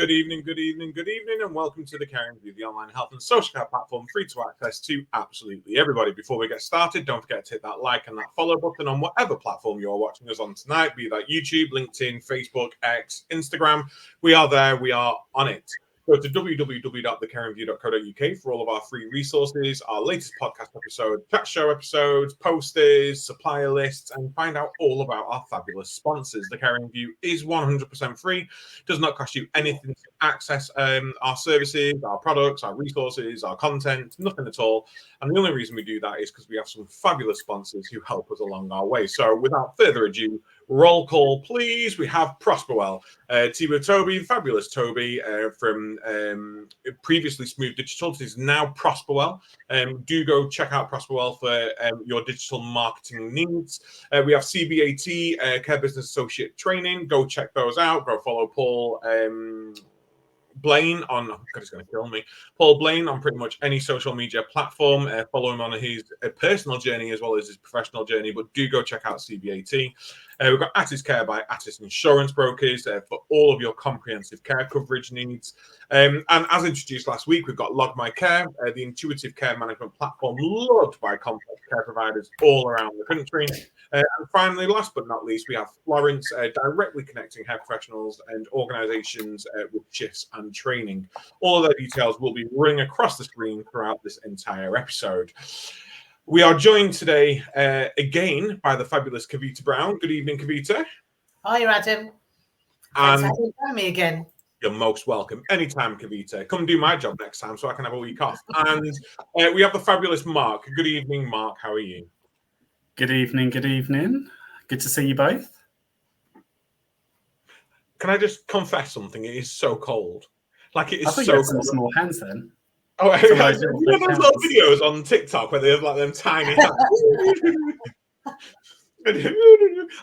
Good evening, and welcome to the Caring View, the online health and social care platform, free to access to absolutely everybody. Before we get started, don't forget to hit that like and that follow button on whatever platform you're watching us on tonight, be that YouTube, LinkedIn, Facebook, X, Instagram. We are there, we are on it. Go to www.thecaringview.co.uk for all of our free resources, our latest podcast episode, chat show episodes, posters, supplier lists, and find out all about our fabulous sponsors. The Caring View is 100% free, does not cost you anything to access our services, our products, our resources, our content, nothing at all. And the only reason we do that is because we have some fabulous sponsors who help us along our way. So without further ado, roll call, please. We have Prosperwell, Tibo Toby, fabulous Toby from previously Smooth Digital. It is now Prosperwell. Do go check out Prosperwell for your digital marketing needs. We have CBAT, Care Business Associate Training. Go check those out. Go follow Paul Blaine on, God, he's going to kill me. Paul Blaine on pretty much any social media platform. Follow him on his personal journey as well as his professional journey, but do go check out CBAT. We've got Attis Care by Attis Insurance Brokers for all of your comprehensive care coverage needs. And as introduced last week, we've got Log My Care, the intuitive care management platform loved by complex care providers all around the country. And finally, last but not least, we have Florence, directly connecting health professionals and organizations with shifts and training. All of their details will be running across the screen throughout this entire episode. We are joined today again by the fabulous Kavita Brown. Good evening, Kavita. Hi, Adam. Thanks for having me again. You're most welcome. Anytime, Kavita. Come do my job next time so I can have a week off. And we have the fabulous Mark. Good evening, Mark. How are you? Good evening. Good to see you both. Can I just confess something? It is so cold. Like, it is I thought so you had cold. some small hands then. Oh, you know those little videos on TikTok where they have like them tiny hands?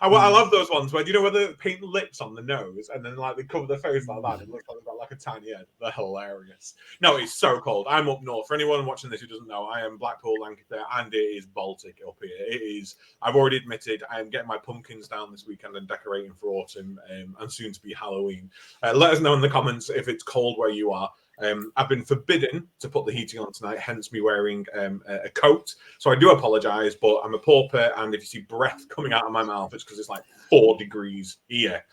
I love those ones where, you know, where they paint lips on the nose and then like they cover their face like that. It looks like they've got like a tiny head. They're hilarious. No, it's so cold. I'm up north. For anyone watching this who doesn't know, I am Blackpool, Lancashire, and it is Baltic up here. It is. I've already admitted I am getting my pumpkins down this weekend and decorating for autumn and soon to be Halloween. Let us know in the comments if it's cold where you are. I've been forbidden to put the heating on tonight, hence me wearing a coat. So I do apologise, but I'm a pauper, and if you see breath coming out of my mouth, it's because it's like 4 degrees here.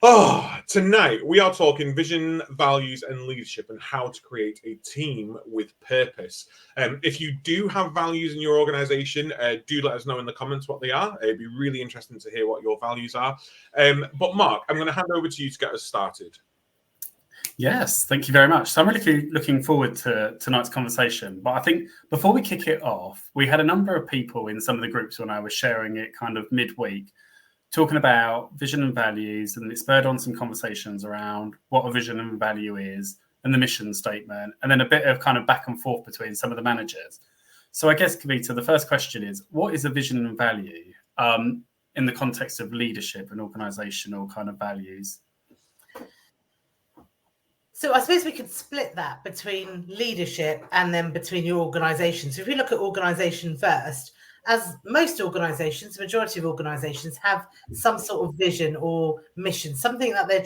Oh, tonight we are talking vision, values, and leadership, and how to create a team with purpose. If you do have values in your organisation, do let us know in the comments what they are. It'd be really interesting to hear what your values are. But Mark, I'm going to hand over to you to get us started. Yes, thank you very much. So I'm really looking forward to tonight's conversation. But I think before we kick it off, we had a number of people in some of the groups when I was sharing it kind of midweek, talking about vision and values, and it spurred on some conversations around what a vision and value is and the mission statement, and then a bit of kind of back and forth between some of the managers. So I guess, Kavita, the first question is, what is a vision and value in the context of leadership and organizational kind of values? So I suppose we could split that between leadership and then between your organisation. So if we look at organisation first, as most organisations, the majority of organisations have some sort of vision or mission, something that they're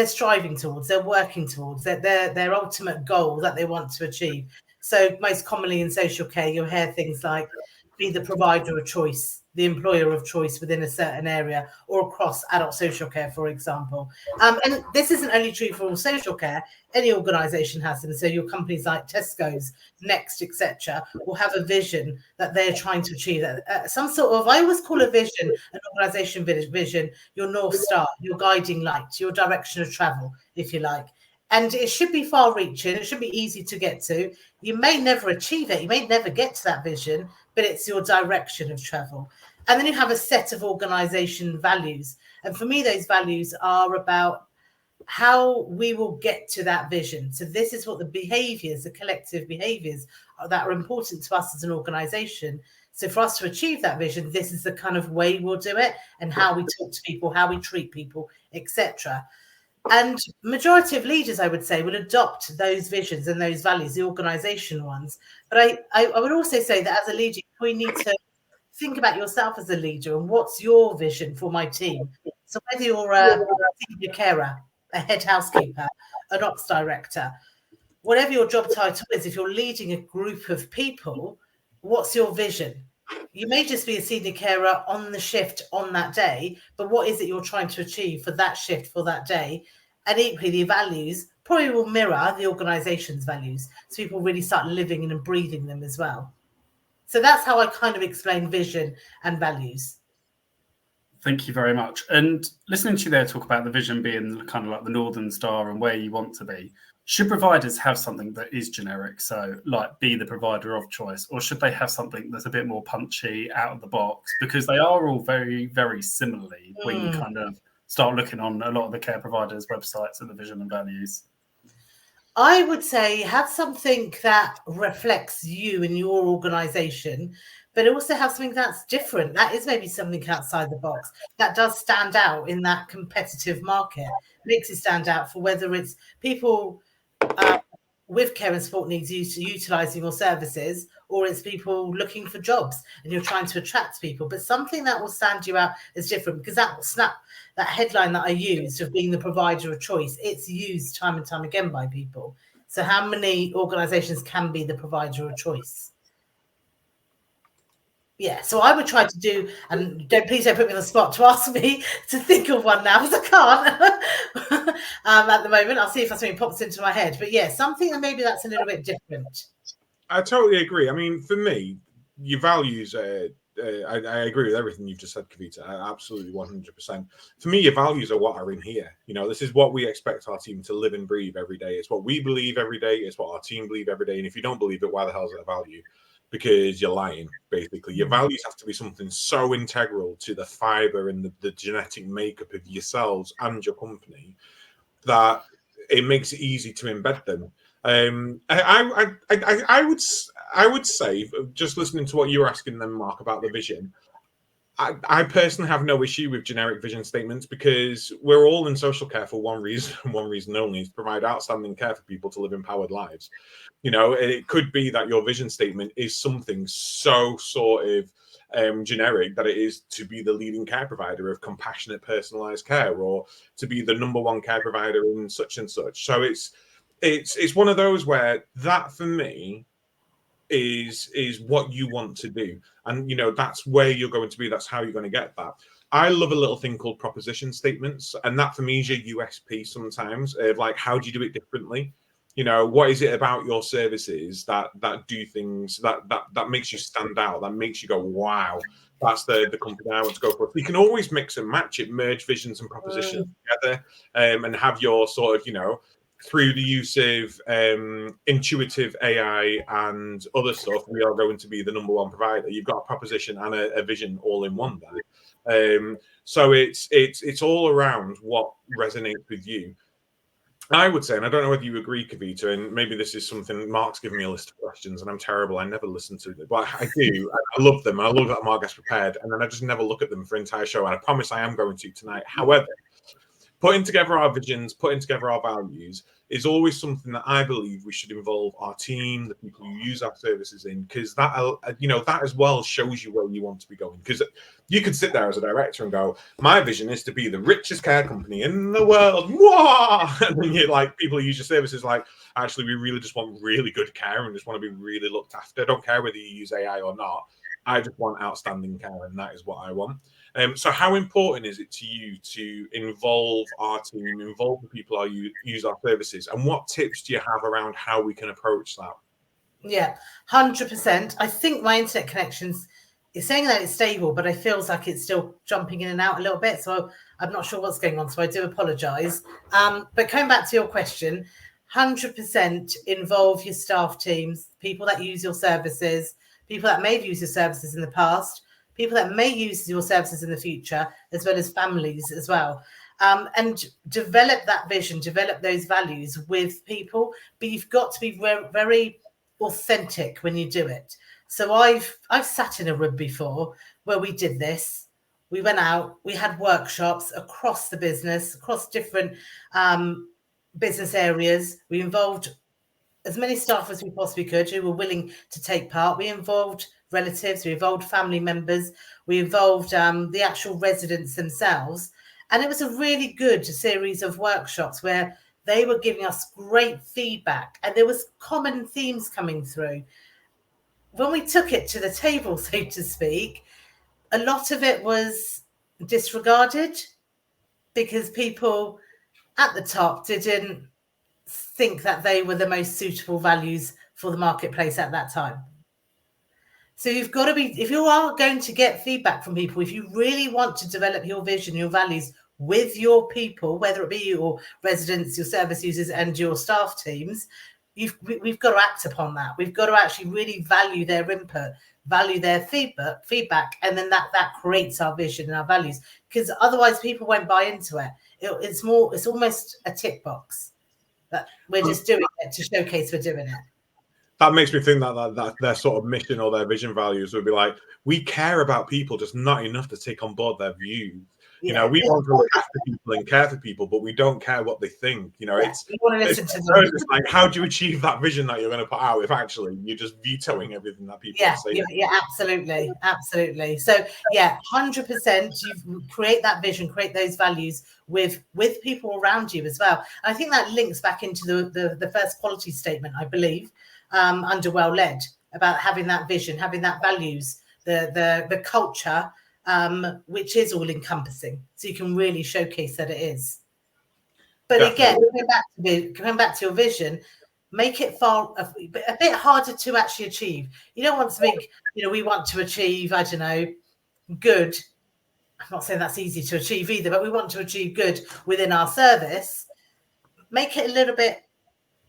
striving towards, they're working towards, their ultimate goal that they want to achieve. So most commonly in social care, you'll hear things like be the provider of choice, the employer of choice within a certain area, or across adult social care, for example. And this isn't only true for all social care. Any organisation has them. So your companies like Tesco's, Next, etc., will have a vision that they're trying to achieve. Some sort of, I always call a vision, an organisation vision, your North Star, your guiding light, your direction of travel, if you like. And it should be far-reaching. It should be easy to get to. You may never achieve it. You may never get to that vision, but it's your direction of travel. And then you have a set of organisation values. And for me, those values are about how we will get to that vision. So this is what the behaviours, the collective behaviours that are important to us as an organisation. So for us to achieve that vision, this is the kind of way we'll do it, and how we talk to people, how we treat people, etc. And majority of leaders, I would say, will adopt those visions and those values, the organisation ones. But I would also say that as a leader, we need to think about yourself as a leader and what's your vision for my team. So whether you're a senior carer a head housekeeper, an ops director, whatever your job title is, if you're leading a group of people, what's your vision? You may just be a senior carer on the shift on that day, but what is it you're trying to achieve for that shift for that day? And equally, the values probably will mirror the organisation's values, so people really start living and breathing them as well. So that's how I kind of explain vision and values. Thank you very much. And listening to you there talk about the vision being kind of like the Northern Star and where you want to be, should providers have something that is generic, so like be the provider of choice, or should they have something that's a bit more punchy, out of the box? Because they are all very, very similarly when you kind of start looking on a lot of the care providers' websites at the vision and values. I would say have something that reflects you and your organisation, but also have something that's different. That is maybe something outside the box that does stand out in that competitive market, makes it stand out for whether it's people with care and support needs utilising your services, or it's people looking for jobs and you're trying to attract people, but something that will stand you out as different, because that will snap that headline that I used of being the provider of choice. It's used time and time again by people. So how many organisations can be the provider of choice? Yeah, so I would try to do, and please don't put me on the spot to ask me to think of one now, because I can't at the moment. I'll see if something pops into my head. But yeah, something that maybe that's a little bit different. I totally agree. I mean, for me, your values, I agree with everything you've just said, Kavita. Absolutely 100%. For me, your values are what are in here. You know, this is what we expect our team to live and breathe every day. It's what we believe every day. It's what our team believe every day. And if you don't believe it, why the hell is it a value? Because you're lying, basically. Your values have to be something so integral to the fiber and the genetic makeup of yourselves and your company that it makes it easy to embed them. I would say, just listening to what you were asking them, Mark, about the vision, I personally have no issue with generic vision statements, because we're all in social care for one reason and one reason only, is to provide outstanding care for people to live empowered lives. You know, it could be that your vision statement is something so sort of generic that it is to be the leading care provider of compassionate, personalized care, or to be the number one care provider in such and such. So it's one of those where that, for me, is what you want to do, and you know that's where you're going to be. That's how you're going to get that. I love a little thing called proposition statements, and that for me is your USP sometimes, of like, how do you do it differently? You know, what is it about your services that do things that makes you stand out, that makes you go, wow, that's the company I want to go for. You can always mix and match it, merge visions and propositions together, and have your sort of, you know, through the use of intuitive AI and other stuff, we are going to be the number one provider. You've got a proposition and a vision all in one there. So it's all around what resonates with you. I would say, and I don't know whether you agree, Kavita, and maybe this is something, Mark's given me a list of questions, and I'm terrible. I never listen to them, but I do. I love them. I love that Mark gets prepared, and then I just never look at them for an entire show, and I promise I am going to tonight. However, putting together our visions, putting together our values is always something that I believe we should involve our team, the people who use our services in, because that, you know, that as well shows you where you want to be going. Because you could sit there as a director and go, my vision is to be the richest care company in the world. Whoa! And then you're like, people who use your services like, actually, we really just want really good care and just want to be really looked after. I don't care whether you use AI or not. I just want outstanding care, and that is what I want. So how important is it to you to involve our team, involve the people who use our services, and what tips do you have around how we can approach that? Yeah, 100%. I think my internet connections is saying that it's stable, but it feels like it's still jumping in and out a little bit. So I'm not sure what's going on. So I do apologise. But coming back to your question, 100% involve your staff teams, people that use your services, people that may have used your services in the past, people that may use your services in the future, as well as families as well. And develop that vision, develop those values with people, but you've got to be very authentic when you do it. So I've sat in a room before where we did this. We went out, we had workshops across the business, across different business areas. We involved as many staff as we possibly could who were willing to take part. We involved relatives, we involved family members, we involved the actual residents themselves. And it was a really good series of workshops where they were giving us great feedback, and there was common themes coming through. When we took it to the table, so to speak, a lot of it was disregarded because people at the top didn't think that they were the most suitable values for the marketplace at that time. So you've got to be, if you are going to get feedback from people, if you really want to develop your vision, your values with your people, whether it be your residents, your service users, and your staff teams, we've got to act upon that. We've got to actually really value their input, value their feedback, and then that creates our vision and our values. Because otherwise, people won't buy into it. It's almost a tick box that we're just doing it to showcase we're doing it. That makes me think that their sort of mission or their vision values would be like, we care about people, just not enough to take on board their views. You know, we want to look after people and care for people, but we don't care what they think. You know, it's like, how do you achieve that vision that you're going to put out if actually you're just vetoing everything that people say? Yeah, absolutely. So 100%. You create that vision, create those values with people around you as well. And I think that links back into the first quality statement, I believe, under Well Led, about having that vision, having that values, the culture. Which is all encompassing, so you can really showcase that it is. But again, coming back to your vision, make it a bit harder to actually achieve. You don't want to make, we want to achieve, I don't know, good. I'm not saying that's easy to achieve either, but we want to achieve good within our service. Make it a little bit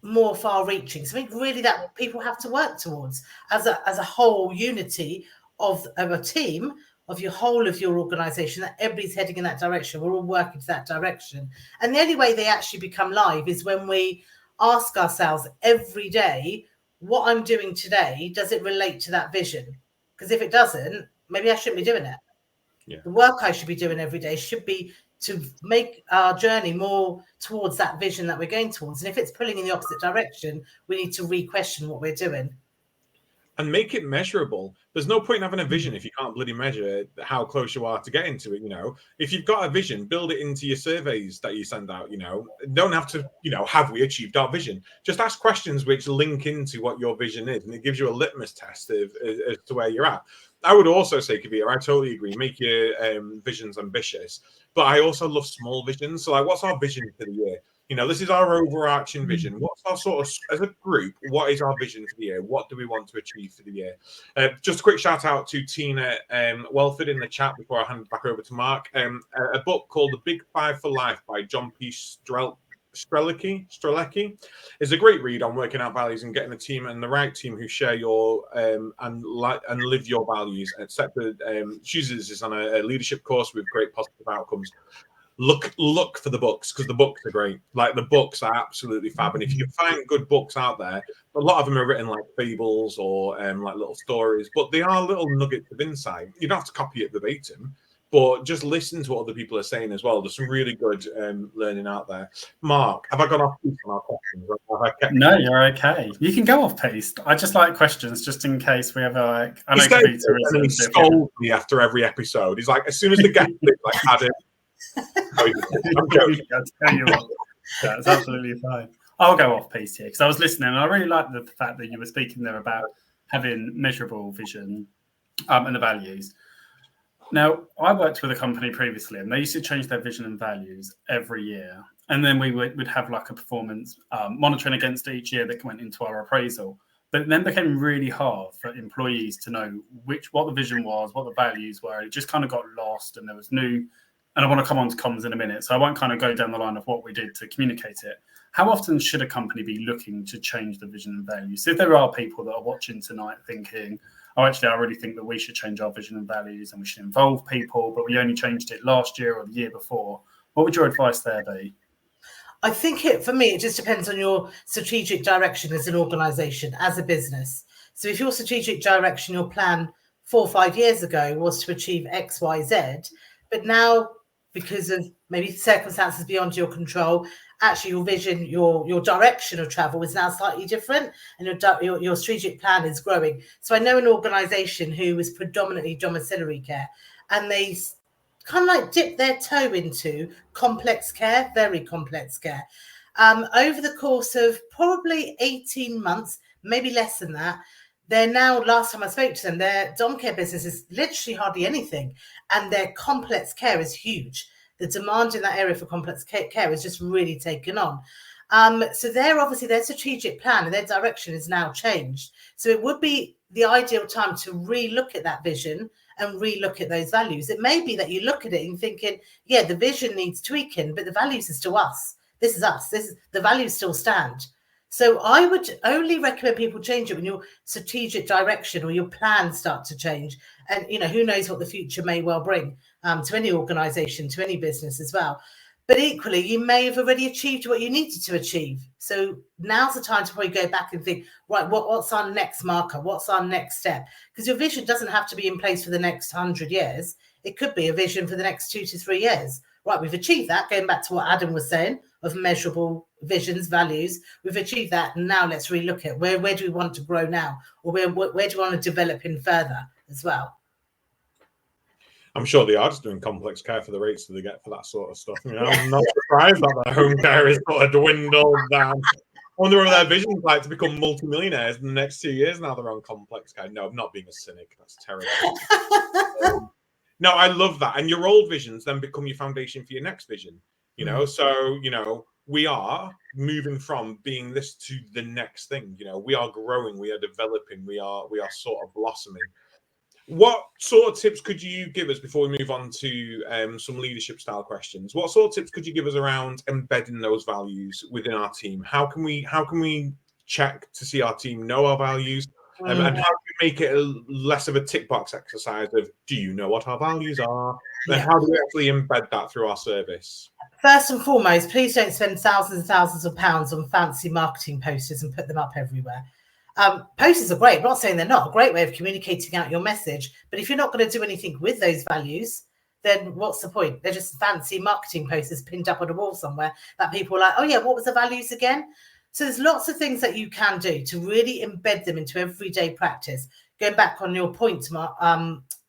more far-reaching, something really that people have to work towards as a whole unity of a team, of your whole of your organization, that everybody's heading in that direction. We're all working to that direction. And the only way they actually become live is when we ask ourselves every day, what I'm doing today, does it relate to that vision? Because if it doesn't, maybe I shouldn't be doing it. Yeah. The work I should be doing every day should be to make our journey more towards that vision that we're going towards. And if it's pulling in the opposite direction, we need to re-question what we're doing. And make it measurable. There's no point in having a vision if you can't bloody measure how close you are to getting to it. If you've got a vision, build it into your surveys that you send out. Don't have to, have we achieved our vision? Just ask questions which link into what your vision is, and it gives you a litmus test as to where you're at. I would also say, Kavita, I totally agree. Make your visions ambitious, but I also love small visions. So, like, what's our vision for the year? This is our overarching vision. What's our sort of, as a group, what is our vision for the year? What do we want to achieve for the year? Just a quick shout out to Tina Welford in the chat before I hand it back over to Mark. A book called The Big Five for Life by John P. Strelecki is a great read on working out values and getting a team and the right team who share your and live your values, etc. She uses this on a leadership course with great positive outcomes. Look for the books, because the books are great. Like, the books are absolutely fab. And if you can find good books out there, a lot of them are written like fables or like little stories, but they are little nuggets of insight. You don't have to copy it verbatim, but just listen to what other people are saying as well. There's some really good learning out there. Mark, have I gone off piece on our questions? No, you're okay. You can go off piece. I just like questions, just in case we ever I know he scolds me after every episode. He's like, as soon as the guest is like, Adam. I'm joking. I'll tell you what. That's absolutely fine. I'll go off piece here because I was listening and I really liked the fact that you were speaking there about having measurable vision and the values. Now, I worked with a company previously and they used to change their vision and values every year. And then we would have like a performance monitoring against each year that went into our appraisal. But it then became really hard for employees to know what the vision was, what the values were. It just kind of got lost and there was new. And I want to come on to comms in a minute, so I won't kind of go down the line of what we did to communicate it. How often should a company be looking to change the vision and values? So if there are people that are watching tonight thinking, I really think that we should change our vision and values and we should involve people, but we only changed it last year or the year before, what would your advice there be? I think for me, it just depends on your strategic direction as an organisation, as a business. So if your strategic direction, your plan 4 or 5 years ago was to achieve X, Y, Z, but now, because of maybe circumstances beyond your control, actually your vision, your direction of travel is now slightly different, and your strategic plan is growing. So I know an organisation who was predominantly domiciliary care, and they kind of like dip their toe into complex care, very complex care. Over the course of probably 18 months, maybe less than that, they're now, last time I spoke to them, their dom care business is literally hardly anything. And their complex care is huge. The demand in that area for complex care is just really taken on. So their strategic plan and their direction is now changed. So it would be the ideal time to re-look at that vision and re-look at those values. It may be that you look at it and thinking, yeah, the vision needs tweaking, but the values is still us. This is us. The values still stand. So I would only recommend people change it when your strategic direction or your plans start to change. And, who knows what the future may well bring to any organization, to any business as well. But equally, you may have already achieved what you needed to achieve. So now's the time to probably go back and think, right, what's our next marker? What's our next step? Because your vision doesn't have to be in place for the next 100 years. It could be a vision for the next 2 to 3 years. Right, we've achieved that, going back to what Adam was saying, of measurable visions, values. We've achieved that. And now let's relook at where do we want to grow now? Or where do we want to develop in further as well? I'm sure they are just doing complex care for the rates that they get for that sort of stuff. I'm not surprised that their home care is sort of dwindled down. I wonder what their vision's like to become multimillionaires in the next 2 years now they're on complex care. No, I'm not being a cynic. That's terrible. No, I love that. And your old visions then become your foundation for your next vision. So, we are moving from being this to the next thing. We are growing, we are developing, we are sort of blossoming. What sort of tips could you give us before we move on to some leadership style questions? What sort of tips could you give us around embedding those values within our team? How can we check to see our team know our values? And how do we make it less of a tick box exercise of, do you know what our values are? Then how do we actually embed that through our service? First and foremost, please don't spend thousands and thousands of pounds on fancy marketing posters and put them up everywhere. Posters are great. I'm not saying they're not a great way of communicating out your message, but if you're not going to do anything with those values, then what's the point? They're just fancy marketing posters pinned up on a wall somewhere that people are like, oh yeah, what was the values again? So there's lots of things that you can do to really embed them into everyday practice. Going back on your point,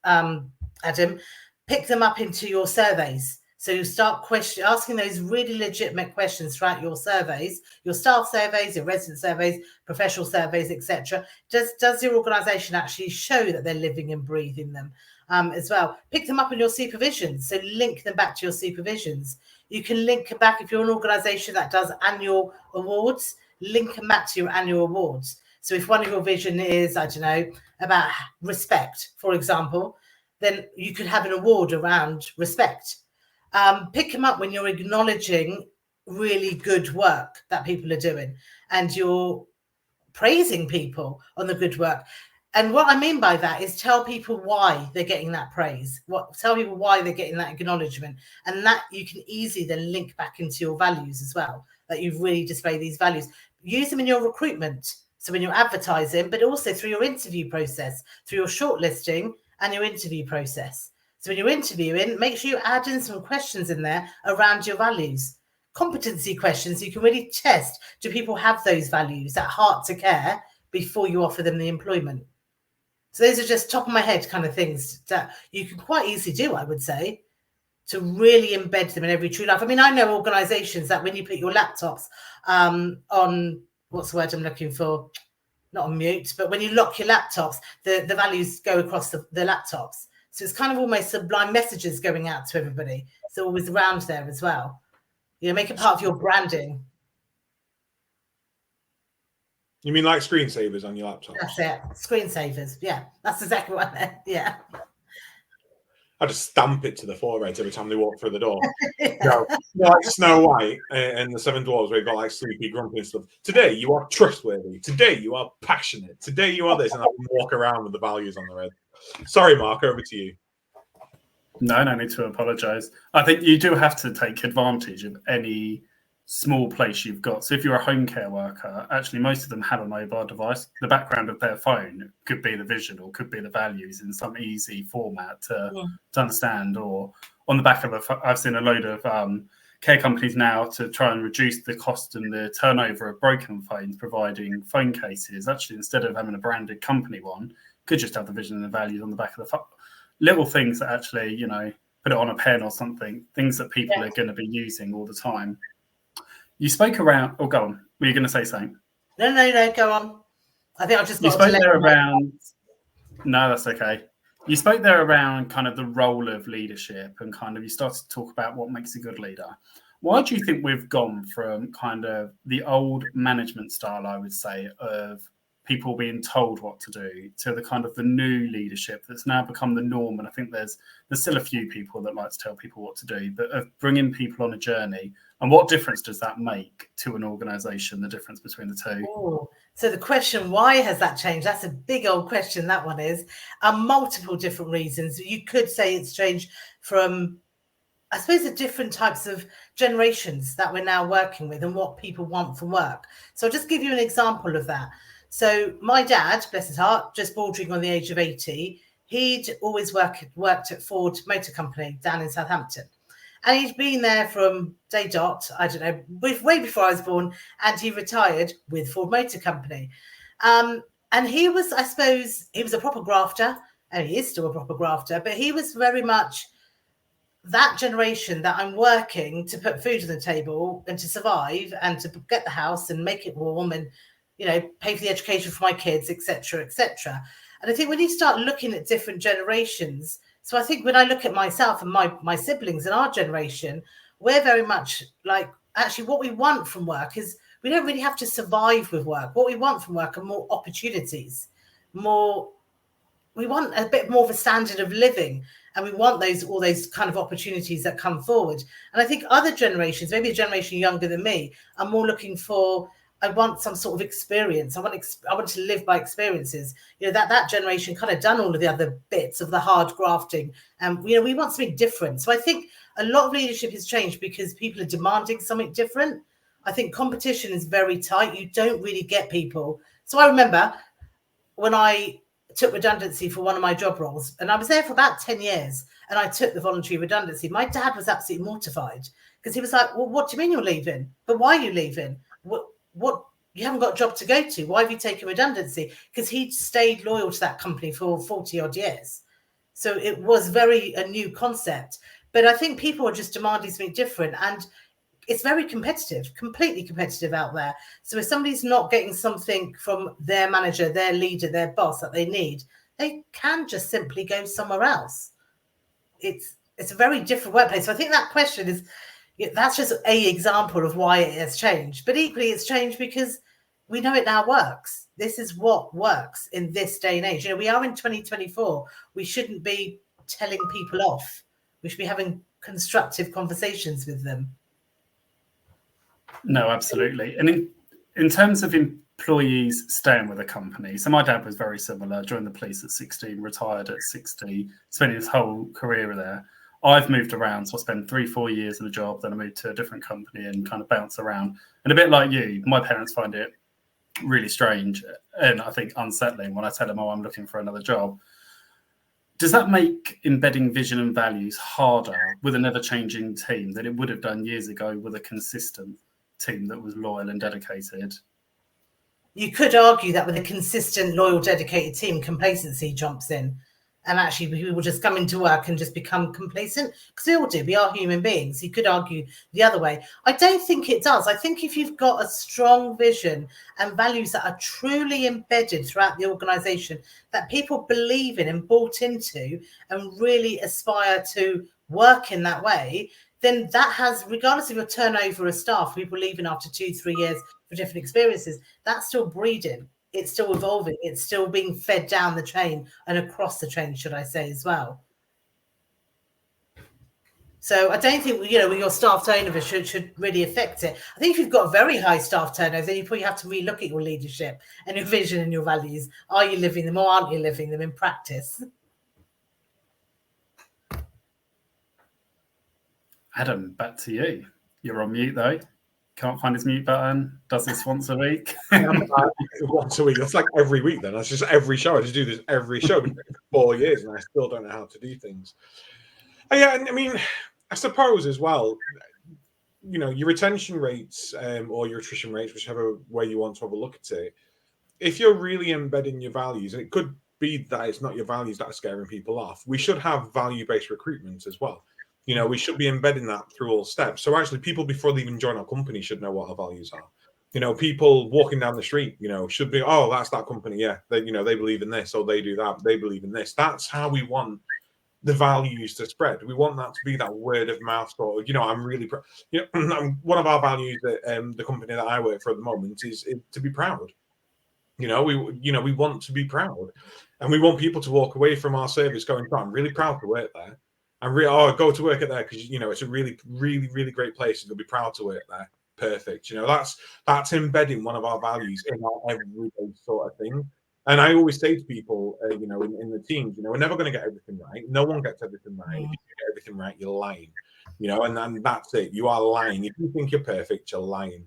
Adam, pick them up into your surveys. So you start asking those really legitimate questions throughout your surveys, your staff surveys, your resident surveys, professional surveys, etc. Does your organisation actually show that they're living and breathing them as well? Pick them up in your supervisions. So link them back to your supervisions. You can link them back if you're an organisation that does annual awards, link them back to your annual awards. So if one of your vision is, I don't know, about respect, for example, then you could have an award around respect. Pick them up when you're acknowledging really good work that people are doing and you're praising people on the good work. And what I mean by that is tell people why they're getting that praise. Tell people why they're getting that acknowledgement. And that you can easily then link back into your values as well, that you've really displayed these values. Use them in your recruitment. So when you're advertising, but also through your interview process, through your shortlisting and your interview process. So when you're interviewing, make sure you add in some questions in there around your values. Competency questions, you can really test, do people have those values, that heart to care, before you offer them the employment? So those are just top of my head kind of things that you can quite easily do, I would say, to really embed them in every true life. I mean, I know organizations that when you put your laptops on, what's the word I'm looking for? Not on mute, but when you lock your laptops, the values go across the laptops. So it's kind of almost sublime messages going out to everybody. So always around there as well. Make it part of your branding. You mean like screensavers on your laptop? That's it. Screensavers. Yeah, that's exactly what I meant. Yeah. I just stamp it to the forehead every time they walk through the door. Like Snow White and the Seven Dwarfs, where you've got like sleepy, grumpy and stuff. Today you are trustworthy. Today you are passionate. Today you are this, and I can walk around with the values on the head. Sorry, Mark, over to you. No need to apologise. I think you do have to take advantage of any small place you've got. So if you're a home care worker, actually most of them have a mobile device. The background of their phone could be the vision or could be the values in some easy format to understand. Or on the back of I've seen a load of care companies now to try and reduce the cost and the turnover of broken phones, providing phone cases. Actually, instead of having a branded company one, could just have the vision and the values on the back of the phone. Little things that actually, put it on a pen or something, things that people are going to be using all the time. You spoke around, go on. Were you going to say something? No, go on. I think I just got you spoke there around. No, that's okay. You spoke there around kind of the role of leadership, and kind of you started to talk about what makes a good leader. Why do you think we've gone from kind of the old management style, I would say, of people being told what to do, to the kind of the new leadership that's now become the norm? And I think there's still a few people that like to tell people what to do, but of bringing people on a journey. And what difference does that make to an organisation, the difference between the two? Ooh. So the question, why has that changed? That's a big old question, that one is. Multiple different reasons. You could say it's changed from, I suppose, the different types of generations that we're now working with and what people want from work. So I'll just give you an example of that. So my dad, bless his heart, just bordering on the age of 80, he'd always worked at Ford Motor Company down in Southampton. And he'd been there from day dot, I don't know, way before I was born, and he retired with Ford Motor Company. And he was, I suppose, he was a proper grafter, and he is still a proper grafter, but he was very much that generation that I'm working to put food on the table and to survive and to get the house and make it warm and, you know, pay for the education for my kids, etc., etc. And I think when you start looking at different generations, so I think when I look at myself and my siblings and our generation, we're very much like, actually what we want from work is we don't really have to survive with work. What we want from work are more opportunities, we want a bit more of a standard of living, and we want all those kind of opportunities that come forward. And I think other generations, maybe a generation younger than me, are more looking for, I want some sort of experience. I want to live by experiences. You know, that generation kind of done all of the other bits of the hard grafting. And, you know, we want something different. So I think a lot of leadership has changed because people are demanding something different. I think competition is very tight. You don't really get people. So I remember when I took redundancy for one of my job roles, and I was there for about 10 years, and I took the voluntary redundancy. My dad was absolutely mortified because he was like, well, what do you mean you're leaving? But why are you leaving? What you haven't got a job to go to. Why have you taken redundancy? Because he'd stayed loyal to that company for 40 odd years. So it was a new concept. But I think people are just demanding something different. And it's very competitive, completely competitive out there. So if somebody's not getting something from their manager, their leader, their boss that they need, they can just simply go somewhere else. It's a very different workplace. So I think that question is, that's just a example of why it has changed. But equally, it's changed because we know it now works. This is what works in this day and age. You know, we are in 2024. We shouldn't be telling people off. We should be having constructive conversations with them. No, absolutely. And in terms of employees staying with a company, so my dad was very similar. Joined the police at 16, retired at 60, spending his whole career there. I've moved around, so I spent 3-4 years in a job, then I moved to a different company and kind of bounce around. And a bit like you, my parents find it really strange and I think unsettling when I tell them, oh, I'm looking for another job. Does that make embedding vision and values harder with an ever-changing team than it would have done years ago with a consistent team that was loyal and dedicated? You could argue that with a consistent, loyal, dedicated team, complacency jumps in. And actually, people will just come into work and just become complacent because we all do. We are human beings. You could argue the other way. I don't think it does. I think if you've got a strong vision and values that are truly embedded throughout the organisation, that people believe in and bought into and really aspire to work in that way, then that has, regardless of your turnover of staff, people leaving after 2-3 years for different experiences, that's still breeding. It's still evolving. It's still being fed down the chain and across the chain, should I say, as well. So I don't think, you know, your staff turnover should really affect it. I think if you've got a very high staff turnover, then you probably have to relook at your leadership and your vision and your values. Are you living them or aren't you living them in practice? Adam, back to you. You're on mute, though. Can't find his mute button. Does this once a week. Once a week. That's like every week then. That's just every show. I just do this every show. I've been doing it for 4 years and I still don't know how to do things. Yeah, and I mean, I suppose as well, you know, your retention rates or your attrition rates, whichever way you want to have a look at it, if you're really embedding your values, and it could be that it's not your values that are scaring people off, we should have value-based recruitment as well. You know, we should be embedding that through all steps. So actually, people before they even join our company should know what our values are. You know, people walking down the street, you know, should be, oh, that's that company. Yeah, they, you know, they believe in this, or they do that. They believe in this. That's how we want the values to spread. We want that to be that word of mouth sort of, you know, I'm really, you know, one of our values that the company that I work for at the moment is to be proud. You know, we want to be proud, and we want people to walk away from our service going, oh, I'm really proud to work there. Go to work at there because, you know, it's a really, really, really great place, and you'll be proud to work there. Perfect. You know, that's embedding one of our values in our everyday sort of thing. And I always say to people, you know, in the teams, you know, we're never going to get everything right. No one gets everything right. If you get everything right, you're lying. You know, and that's it. You are lying. If you think you're perfect, you're lying.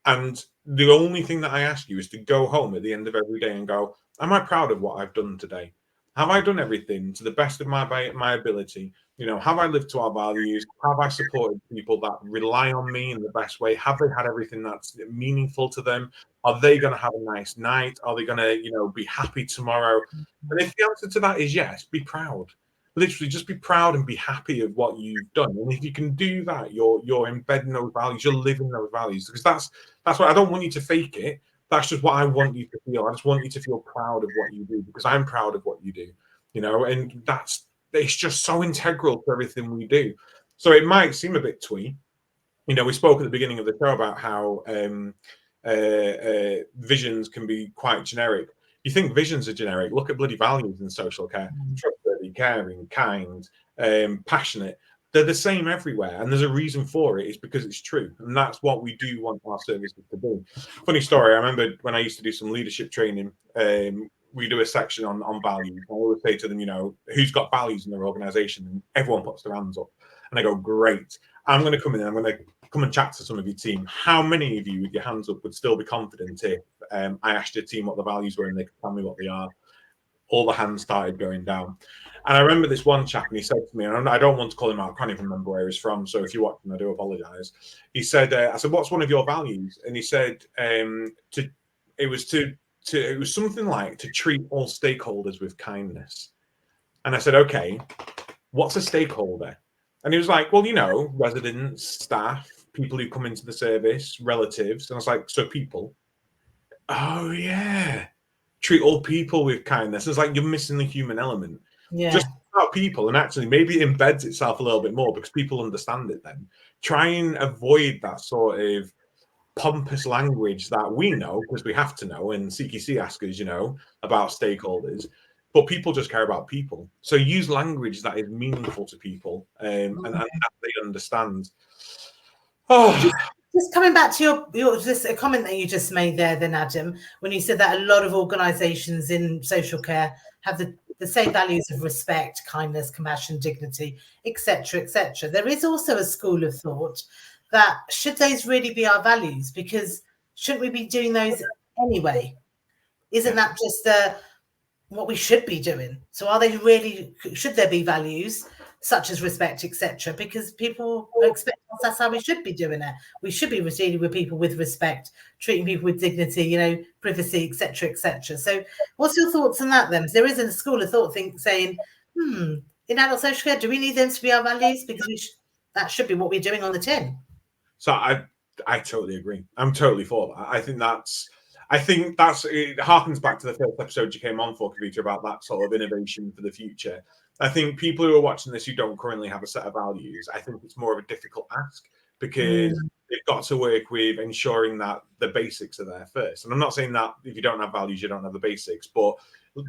And the only thing that I ask you is to go home at the end of every day and go, am I proud of what I've done today? Have I done everything to the best of my ability? You know, have I lived to our values? Have I supported people that rely on me in the best way? Have they had everything that's meaningful to them? Are they going to have a nice night? Are they going to, you know, be happy tomorrow? And if the answer to that is yes, be proud. Literally, just be proud and be happy of what you've done. And if you can do that, you're embedding those values. You're living those values, because that's what I don't want you to fake it. That's just what I want you to feel. I just want you to feel proud of what you do, because I'm proud of what you do, you know, and it's just so integral to everything we do. So it might seem a bit twee. You know, we spoke at the beginning of the show about how visions can be quite generic. You think visions are generic? Look at bloody values in social care: trustworthy, caring, kind, passionate. They're the same everywhere, and there's a reason for it. It's because it's true, and that's what we do want our services to be. Funny story, I remember when I used to do some leadership training, we do a section on values. I always say to them, you know, who's got values in their organization? And everyone puts their hands up. And I go, great. I'm going to come in and I'm going to come and chat to some of your team. How many of you with your hands up would still be confident if I asked your team what the values were and they could tell me what they are? All the hands started going down. And I remember this one chap, and he said to me, and I don't want to call him out, I can't even remember where he's from, so if you're watching, I do apologize. He said, I said, what's one of your values? And he said, it was something like to treat all stakeholders with kindness. And I said, okay, what's a stakeholder? And he was like, well, you know, residents, staff, people who come into the service, relatives. And I was like, so people? Oh, yeah. Treat all people with kindness. It's like you're missing the human element. Yeah. Just about people, and actually maybe it embeds itself a little bit more because people understand it then. Try and avoid that sort of pompous language that we know because we have to know, and CQC asks us, you know, about stakeholders, but people just care about people. So use language that is meaningful to people and that they understand. Oh. Just coming back to your just a comment that you just made there, then Adam, when you said that a lot of organisations in social care have the same values of respect, kindness, compassion, dignity, etc., etc. There is also a school of thought that should those really be our values? Because shouldn't we be doing those anyway? Isn't that just what we should be doing? So are they really? Should there be values such as respect, etc.? Because people expect us, that's how we should be doing it. We should be dealing with people with respect, treating people with dignity, you know, privacy, etc., etc. So what's your thoughts on that then? There is a school of thought saying, in adult social care, do we need them to be our values? Because that should be what we're doing on the tin. So I totally agree. I'm totally for that. I think it harkens back to the first episode you came on for, Kavita, about that sort of innovation for the future. I think people who are watching this who don't currently have a set of values, I think it's more of a difficult ask because they've got to work with ensuring that the basics are there first. And I'm not saying that if you don't have values, you don't have the basics, but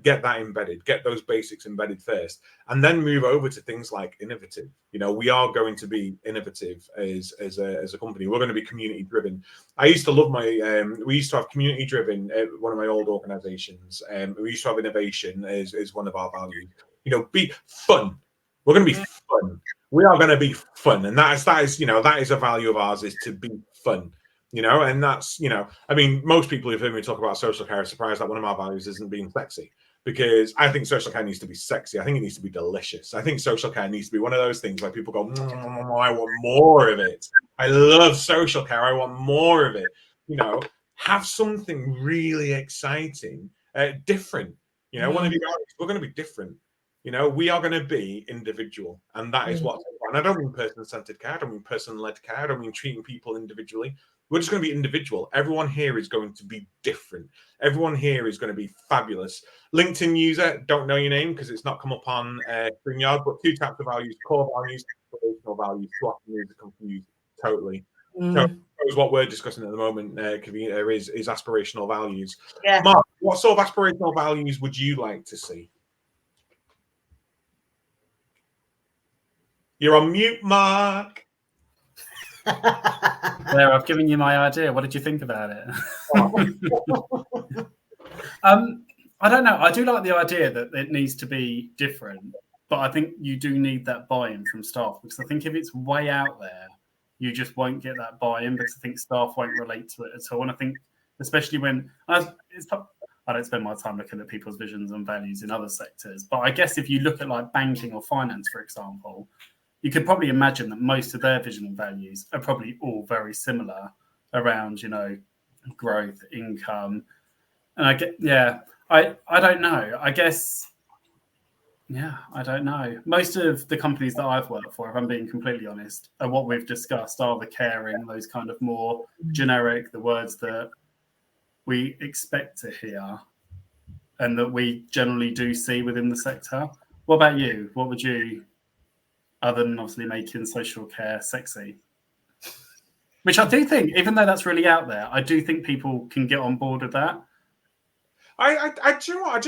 get that embedded, get those basics embedded first, and then move over to things like innovative. You know, we are going to be innovative as a company. We're going to be community driven. I used to love we used to have community driven at one of my old organizations. We used to have innovation as one of our values. You know, be fun. We're going to be fun. We are going to be fun. And that is, you know, that is a value of ours, is to be fun. You know, and that's, you know, I mean, most people who've heard me talk about social care are surprised that one of my values isn't being sexy, because I think social care needs to be sexy. I think it needs to be delicious. I think social care needs to be one of those things where people go, I want more of it. I love social care. I want more of it. You know, have something really exciting, different. You know, one of you guys, we're going to be different. You know, we are going to be individual, and that is what. And I don't mean person-centered care. I don't mean person-led care. I don't mean treating people individually. We're just going to be individual. Everyone here is going to be different. Everyone here is going to be fabulous. LinkedIn user, don't know your name because it's not come up on StreamYard, but 2 types of values: core values, operational values. Too often users are confused totally. So what we're discussing at the moment, Kavita, is aspirational values. Yeah. Mark, what sort of aspirational values would you like to see? You're on mute, Mark. There, I've given you my idea. What did you think about it? I don't know. I do like the idea that it needs to be different, but I think you do need that buy-in from staff, because I think if it's way out there, you just won't get that buy-in, because I think staff won't relate to it at all. And I think, especially when I don't spend my time looking at people's visions and values in other sectors, but I guess if you look at like banking or finance, for example, you could probably imagine that most of their vision and values are probably all very similar around, growth, income. And I don't know. I guess, I don't know. Most of the companies that I've worked for, if I'm being completely honest, are what we've discussed, are the caring, those kind of more generic, the words that we expect to hear and that we generally do see within the sector. What about you? What would you, other than obviously making social care sexy? Which I do think, even though that's really out there, I do think people can get on board with that. I do you know what?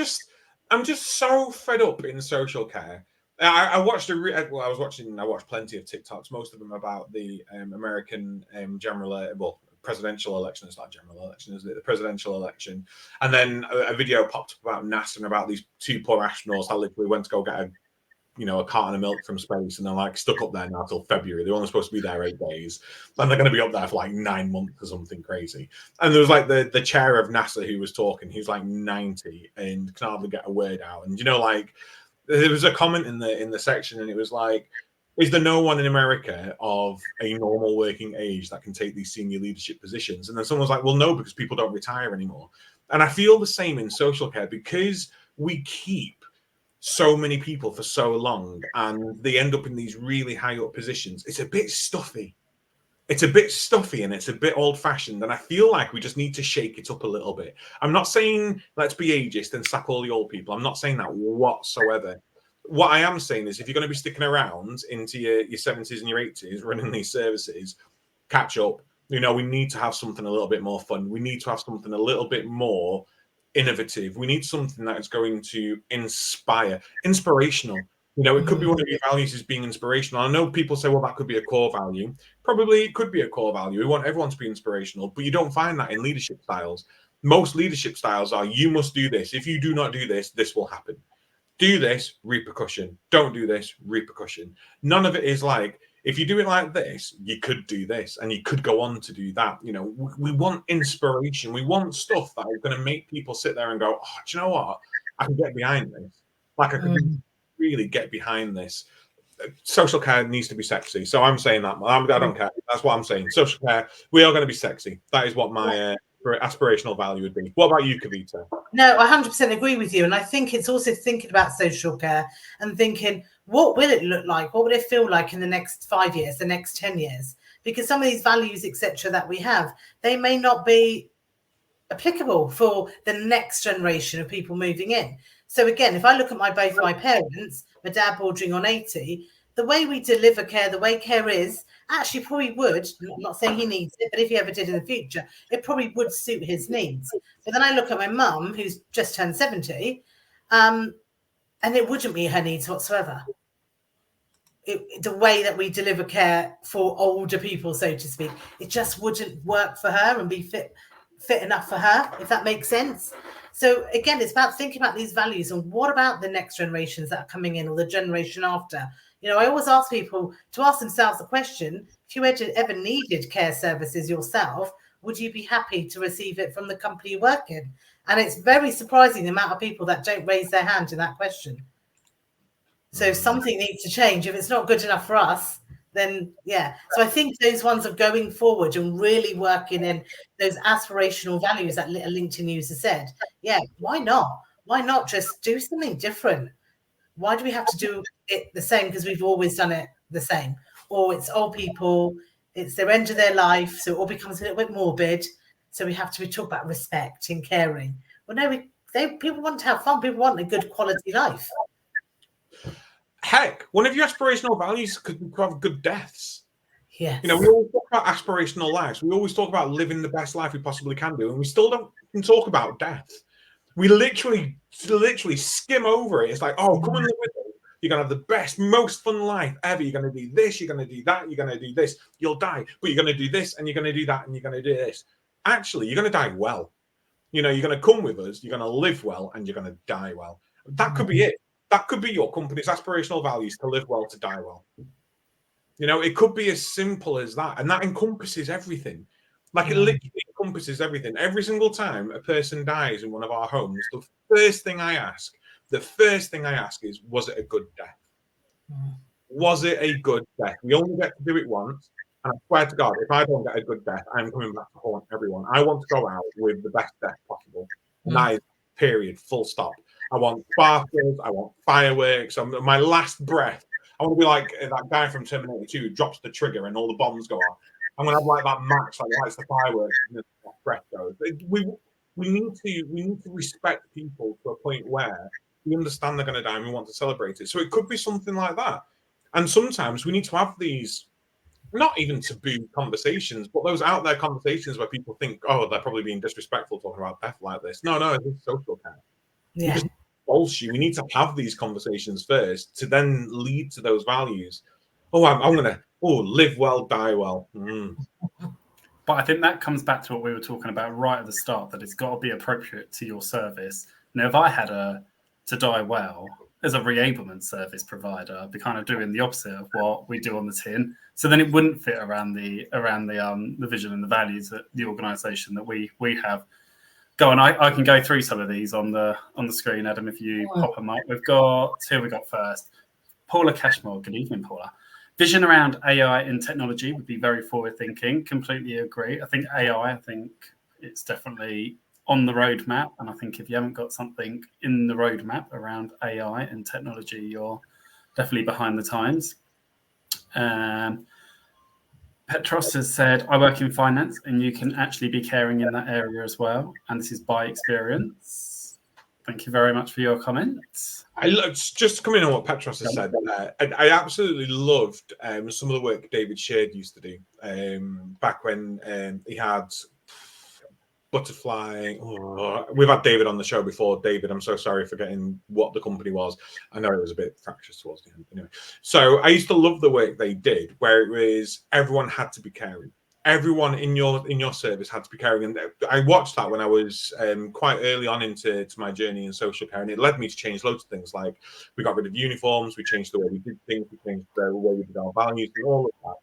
I'm just so fed up in social care. I watched I watched plenty of TikToks, most of them about the American presidential election. It's not general election, is it? The presidential election. And then a video popped up about NASA and about these 2 poor astronauts that literally went to go get a carton of milk from space, and they're like stuck up there now till February. They're only supposed to be there 8 days, and they're going to be up there for like 9 months or something crazy. And there was like the chair of NASA who was talking. He was like 90 and can hardly get a word out. And there was a comment in the section, and it was like, is there no one in America of a normal working age that can take these senior leadership positions? And then someone was like, well, no, because people don't retire anymore. And I feel the same in social care, because we keep so many people for so long and they end up in these really high up positions. It's a bit stuffy. It's a bit stuffy and it's a bit old fashioned. And I feel like we just need to shake it up a little bit. I'm not saying let's be ageist and sack all the old people. I'm not saying that whatsoever. What I am saying is, if you're going to be sticking around into your 70s and your 80s running these services, catch up. We need to have something a little bit more fun. We need to have something a little bit more innovative. We need something that is going to inspirational. It could be one of your values is being inspirational. I know people say, well, that could be a core value. Probably it could be a core value. We want everyone to be inspirational, but you don't find that in leadership styles. Most leadership styles are, you must do this. If you do not do this, this will happen. Do this, repercussion. Don't do this, repercussion. None of it is like, if you do it like this, you could do this and you could go on to do that. We want inspiration. We want stuff that is going to make people sit there and go, oh, do you know what? I can get behind this. Like, I can really get behind this. Social care needs to be sexy. So I'm saying that. I don't care. That's what I'm saying. Social care, we are going to be sexy. That is what my aspirational value would be. What about you, Kavita? No, I 100% agree with you. And I think it's also thinking about social care and thinking, what will it look like? What would it feel like in the next 5 years, the next 10 years? Because some of these values, etc., that we have, they may not be applicable for the next generation of people moving in. So again, if I look at both my parents, my dad bordering on 80, the way we deliver care, the way care is, actually probably would, I'm not saying he needs it, but if he ever did in the future, it probably would suit his needs. But then I look at my mum, who's just turned 70, and it wouldn't meet her needs whatsoever. The way that we deliver care for older people, so to speak, it just wouldn't work for her and be fit enough for her, if that makes sense. So again, it's about thinking about these values and what about the next generations that are coming in or the generation after. I always ask people to ask themselves the question, if you ever needed care services yourself, would you be happy to receive it from the company you work in? And it's very surprising the amount of people that don't raise their hand in that question. So something needs to change. If it's not good enough for us, then yeah. So I think those ones are going forward and really working in those aspirational values that a LinkedIn user said. Yeah, why not? Why not just do something different? Why do we have to do it the same because we've always done it the same? Or it's old people, it's their end of their life, so it all becomes a little bit morbid. So we have to talk about respect and caring. Well, no, people want to have fun. People want a good quality life. Heck, one of your aspirational values could be to have good deaths. Yes. You know, we always talk about aspirational lives. We always talk about living the best life we possibly can do, and we still don't talk about death. We literally skim over it. It's like, oh, come and live with us. You're going to have the best, most fun life ever. You're going to do this, you're going to do that, you're going to do this. You'll die, but you're going to do this, and you're going to do that, and you're going to do this. Actually, you're going to die well. You know, you're going to come with us, you're going to live well, and you're going to die well. That could be it. That could be your company's aspirational values, to live well, to die well. You know, it could be as simple as that. And that encompasses everything. Like, it literally encompasses everything. Every single time a person dies in one of our homes, the first thing I ask is, was it a good death? Was it a good death? We only get to do it once. And I swear to God, if I don't get a good death, I'm coming back to haunt everyone. I want to go out with the best death possible. And that is period, full stop. I want sparkles. I want fireworks. My last breath, I want to be like that guy from Terminator 2 who drops the trigger and all the bombs go off. I'm going to have like that Max, like lights the fireworks and the breath goes. We need to respect people to a point where we understand they're going to die and we want to celebrate it. So it could be something like that. And sometimes we need to have these, not even taboo conversations, but those out there conversations where people think, oh, they're probably being disrespectful talking about death like this. No, it's social care. Yeah. Bullshit. We need to have these conversations first to then lead to those values. Oh, I'm going to live well, die well. But I think that comes back to what we were talking about right at the start, that it's got to be appropriate to your service. Now, if I had to die well as a reablement service provider, I'd be kind of doing the opposite of what we do on the tin. So then it wouldn't fit around the vision and the values that the organisation that we have. Go on, I can go through some of these on the screen, Adam, if you pop them up. We got first. Paula Cashmore. Good evening, Paula. Vision around AI and technology would be very forward-thinking. Completely agree. I think AI, it's definitely on the roadmap. And I think if you haven't got something in the roadmap around AI and technology, you're definitely behind the times. Petros has said, I work in finance and you can actually be caring in that area as well. And this is by experience. Thank you very much for your comments. Just coming on what Petros has said, I absolutely loved some of the work David Sheard used to do back when he had Butterfly. We've had David on the show before. David, I'm so sorry for getting what the company was. I know it was a bit fractious towards the end. Anyway, so I used to love the work they did, where it was everyone had to be caring. Everyone in your service had to be caring. And I watched that when I was quite early on into my journey in social care, and it led me to change loads of things. Like, we got rid of uniforms, we changed the way we did things, we changed the way we did our values and all of that.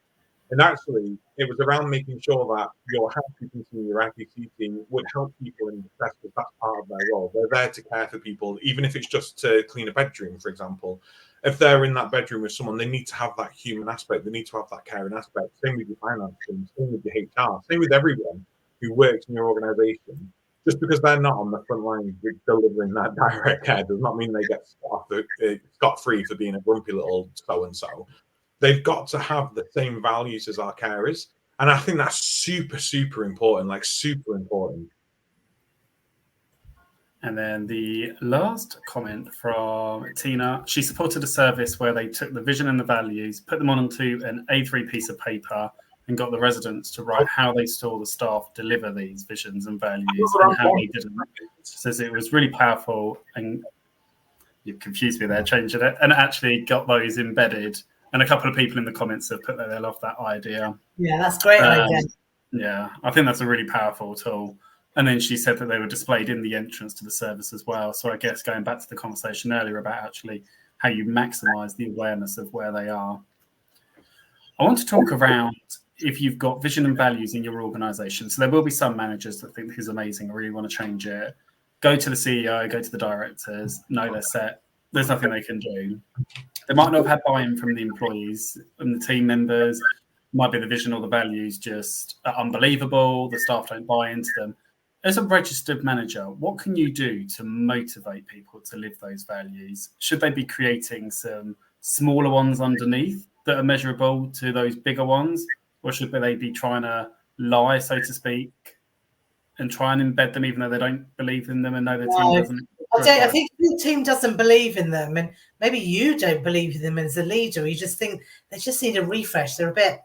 And actually, it was around making sure that your housekeeping team, your IPC team would help people in distress, because that's part of their role. They're there to care for people, even if it's just to clean a bedroom, for example. If they're in that bedroom with someone, they need to have that human aspect. They need to have that caring aspect. Same with your finance team, same with your HR, same with everyone who works in your organisation. Just because they're not on the front line delivering that direct care does not mean they get scot-free for being a grumpy little so-and-so. They've got to have the same values as our carers. And I think that's super, super important, like super important. And then the last comment from Tina, she supported a service where they took the vision and the values, put them onto an A3 piece of paper, and got the residents to write how they saw the staff deliver these visions and values and how they didn't. Says it was really powerful, and you've confused me there, changing it, and actually got those embedded. And a couple of people in the comments have put that they love that idea. Yeah, that's great idea. Yeah, I think that's a really powerful tool. And then she said that they were displayed in the entrance to the service as well. So I guess going back to the conversation earlier about actually how you maximize the awareness of where they are. I want to talk around if you've got vision and values in your organization. So there will be some managers that think this is amazing, really want to change it. Go to the CEO, go to the directors, know they're set. There's nothing they can do. They might not have had buy-in from the employees and the team members. It might be the vision or the values just are unbelievable. The staff don't buy into them. as a registered manager, what can you do to motivate people to live those values? Should they be creating some smaller ones underneath that are measurable to those bigger ones? Or should they be trying to lie, so to speak, and try and embed them even though they don't believe in them and know the team doesn't? I think your team doesn't believe in them, and maybe you don't believe in them as a leader. You just think they just need a refresh. They're a bit,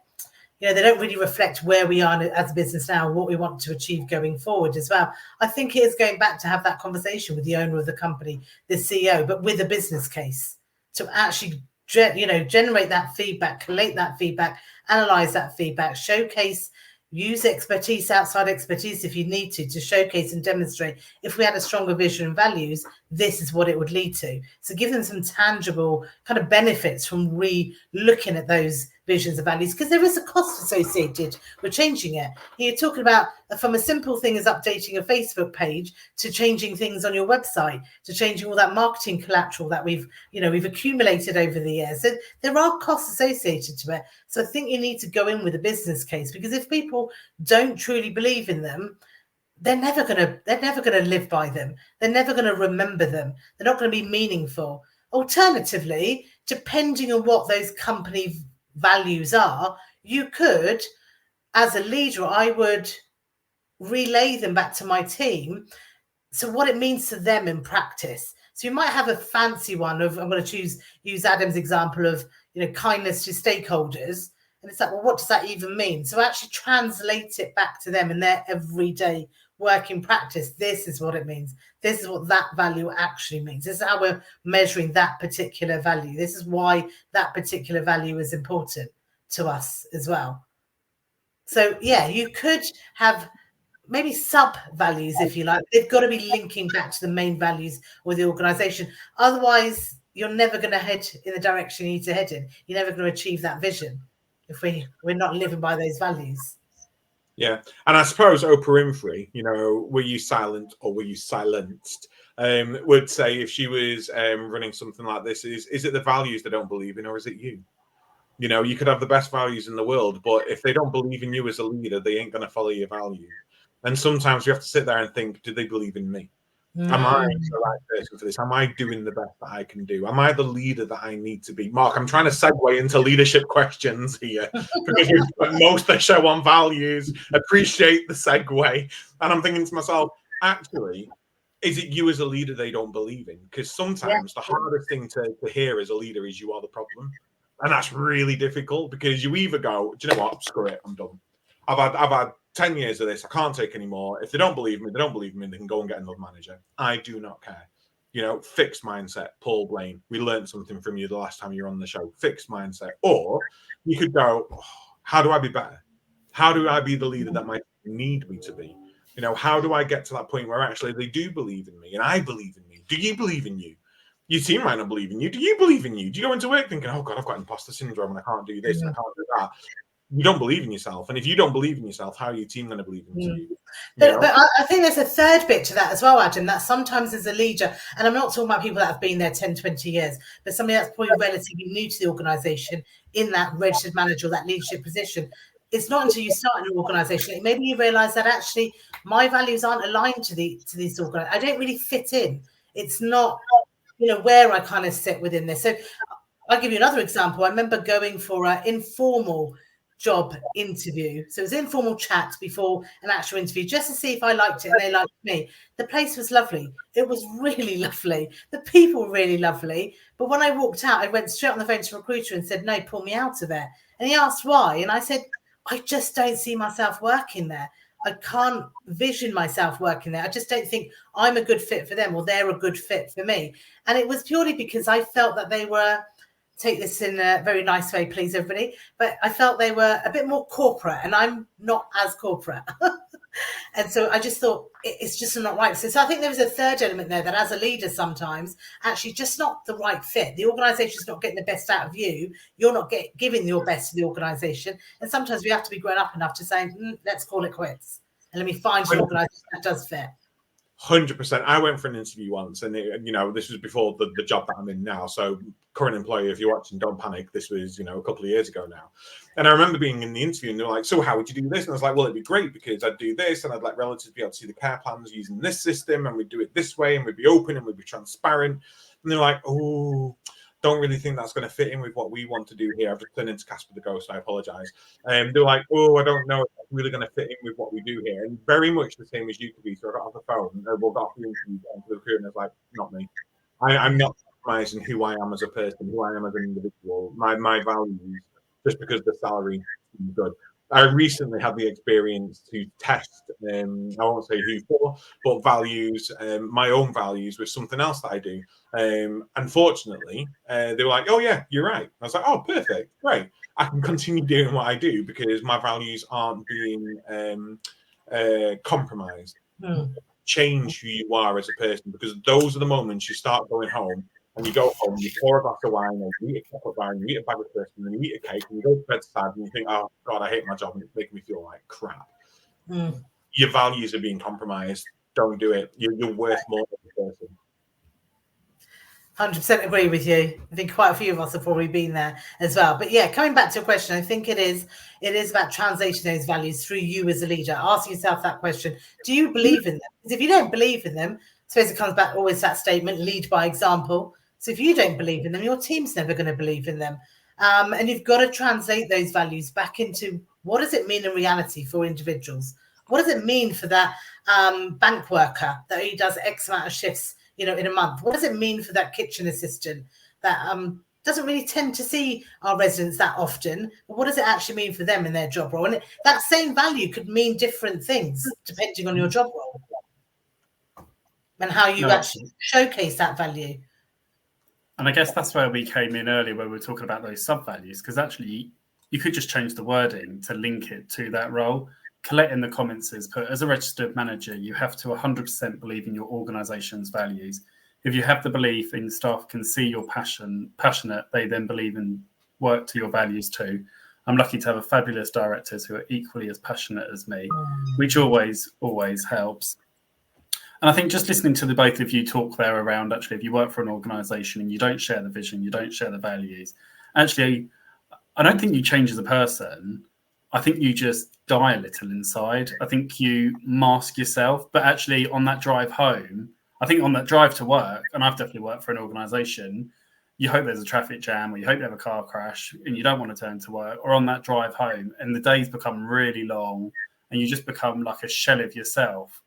they don't really reflect where we are as a business now, what we want to achieve going forward as well. I think it is going back to have that conversation with the owner of the company, the CEO, but with a business case to actually, generate that feedback, collate that feedback, analyze that feedback, showcase, use expertise, outside expertise if you need to showcase and demonstrate. If we had a stronger vision and values, this is what it would lead to. So give them some tangible kind of benefits from re-looking at those visions and values, because there is a cost associated with changing it. You're talking about from a simple thing as updating a Facebook page to changing things on your website, to changing all that marketing collateral that we've accumulated over the years. So there are costs associated to it. So I think you need to go in with a business case, because if people don't truly believe in them, they're never gonna live by them. They're never gonna remember them. They're not gonna be meaningful. Alternatively, depending on what those company values are, you could, as a leader, I would relay them back to my team. So what it means to them in practice. So you might have a fancy one of, I'm going to use Adam's example of, kindness to stakeholders. And it's like, well, what does that even mean? So actually translate it back to them in their everyday working practice. This is what it means. This is what that value actually means. This is how we're measuring that particular value. This is why that particular value is important to us as well. So yeah, you could have maybe sub values, if you like. They've got to be linking back to the main values of the organization. Otherwise, you're never going to head in the direction you need to head in. You're never going to achieve that vision if we're not living by those values. Yeah. And I suppose Oprah Winfrey, were you silent or were you silenced? Would say if she was running something like this, is it the values they don't believe in, or is it you? You could have the best values in the world, but if they don't believe in you as a leader, they ain't going to follow your value. And sometimes you have to sit there and think, do they believe in me? Am I the right person for this? Am I doing the best that I can do? Am I the leader that I need to be? Mark, I'm trying to segue into leadership questions here because we've spent most of the show on values. Appreciate the segue. And I'm thinking to myself, actually, is it you as a leader they don't believe in? Because sometimes the hardest thing to hear as a leader is you are the problem. And that's really difficult because you either go, do you know what? Screw it, I'm done. I've had 10 years of this. I can't take any more. If they don't believe me, they can go and get another manager. I do not care. Fixed mindset, Paul Blaine. We learned something from you the last time you were on the show. Fixed mindset. Or you could go, how do I be better? How do I be the leader that my team need me to be? How do I get to that point where actually they do believe in me and I believe in me? Do you believe in you? Your team might not believe in you. Do you believe in you? Do you go into work thinking, oh God, I've got imposter syndrome and I can't do this and I can't do that? You don't believe in yourself. And if you don't believe in yourself, how are your team going to believe in you? But I think there's a third bit to that as well, Adam, that sometimes as a leader, and I'm not talking about people that have been there 10, 20 years, but somebody that's probably relatively new to the organisation in that registered manager or that leadership position, it's not until you start in an organisation, maybe you realise that actually my values aren't aligned to these organisations. I don't really fit in. It's not, where I kind of sit within this. So I'll give you another example. I remember going for an informal job interview. So it was an informal chat before an actual interview, just to see if I liked it and they liked me. The place was lovely. It was really lovely. The people were really lovely. But when I walked out, I went straight on the phone to a recruiter and said, no, pull me out of it. And he asked why. And I said, I just don't see myself working there. I can't vision myself working there. I just don't think I'm a good fit for them or they're a good fit for me. And it was purely because I felt that they were, take this in a very nice way, please, everybody, but I felt they were a bit more corporate and I'm not as corporate. And so I just thought it's just not right. So I think there was a third element there that as a leader, sometimes actually just not the right fit. The organization's not getting the best out of you. You're not giving your best to the organization. And sometimes we have to be grown up enough to say, let's call it quits. And let me find an organization that does fit. 100%. I went for an interview once, and this was before the job that I'm in now. So, current employer, if you're watching, don't panic. This was, a couple of years ago now. And I remember being in the interview, and they're like, "So, how would you do this?" And I was like, "Well, it'd be great because I'd do this, and I'd like relatives be able to see the care plans using this system, and we'd do it this way, and we'd be open, and we'd be transparent." And they're like, "Oh, don't really think that's going to fit in with what we want to do here." I've just turned into Casper the Ghost. I apologize. They're like, "Oh, I don't know if that's really going to fit in with what we do here." And very much the same as you could be. So I got off the phone, got off the interview, onto the recruiter, and I was like, "Not me. I'm not compromising who I am as a person, who I am as an individual, my values, just because the salary is good." I recently had the experience to test, I won't say who for, but values, my own values with something else that I do. Unfortunately, they were like, "Oh yeah, you're right." I was like, "Oh, perfect, great. I can continue doing what I do because my values aren't being compromised." Change who you are as a person, because those are the moments you start going home and you go home, you pour a glass of wine, or you eat a chocolate bar, and you eat a bag of crisps, and then you eat a cake, and you go to bed sad, and you think, "Oh God, I hate my job, and it's making me feel like crap." Your values are being compromised. Don't do it. You're worth more as a person. 100% agree with you. I think quite a few of us have probably been there as well. But yeah, coming back to your question, I think it is about translating those values through you as a leader. Ask yourself that question: do you believe in them? Because if you don't believe in them, I suppose it comes back always to that statement: lead by example. So if you don't believe in them, your team's never going to believe in them. And you've got to translate those values back into what does it mean in reality for individuals? What does it mean for that bank worker that he does X amount of shifts, in a month? What does it mean for that kitchen assistant that doesn't really tend to see our residents that often? But what does it actually mean for them in their job role? And that same value could mean different things depending on your job role and how you actually showcase that value. And I guess that's where we came in earlier, where we were talking about those sub-values, because actually you could just change the wording to link it to that role. Colette in the comments has put, as a registered manager, you have to 100% believe in your organisation's values. If you have the belief in staff can see you're passionate, they then believe and work to your values too. I'm lucky to have fabulous directors who are equally as passionate as me, which always helps. And I think just listening to the both of you talk there around, actually, if you work for an organisation and you don't share the vision, you don't share the values, actually, I don't think you change as a person. I think you just die a little inside. I think you mask yourself. But actually, on that drive home, I think on that drive to work, and I've definitely worked for an organisation, you hope there's a traffic jam or you hope you have a car crash and you don't want to turn to work, or on that drive home and the days become really long and you just become like a shell of yourself.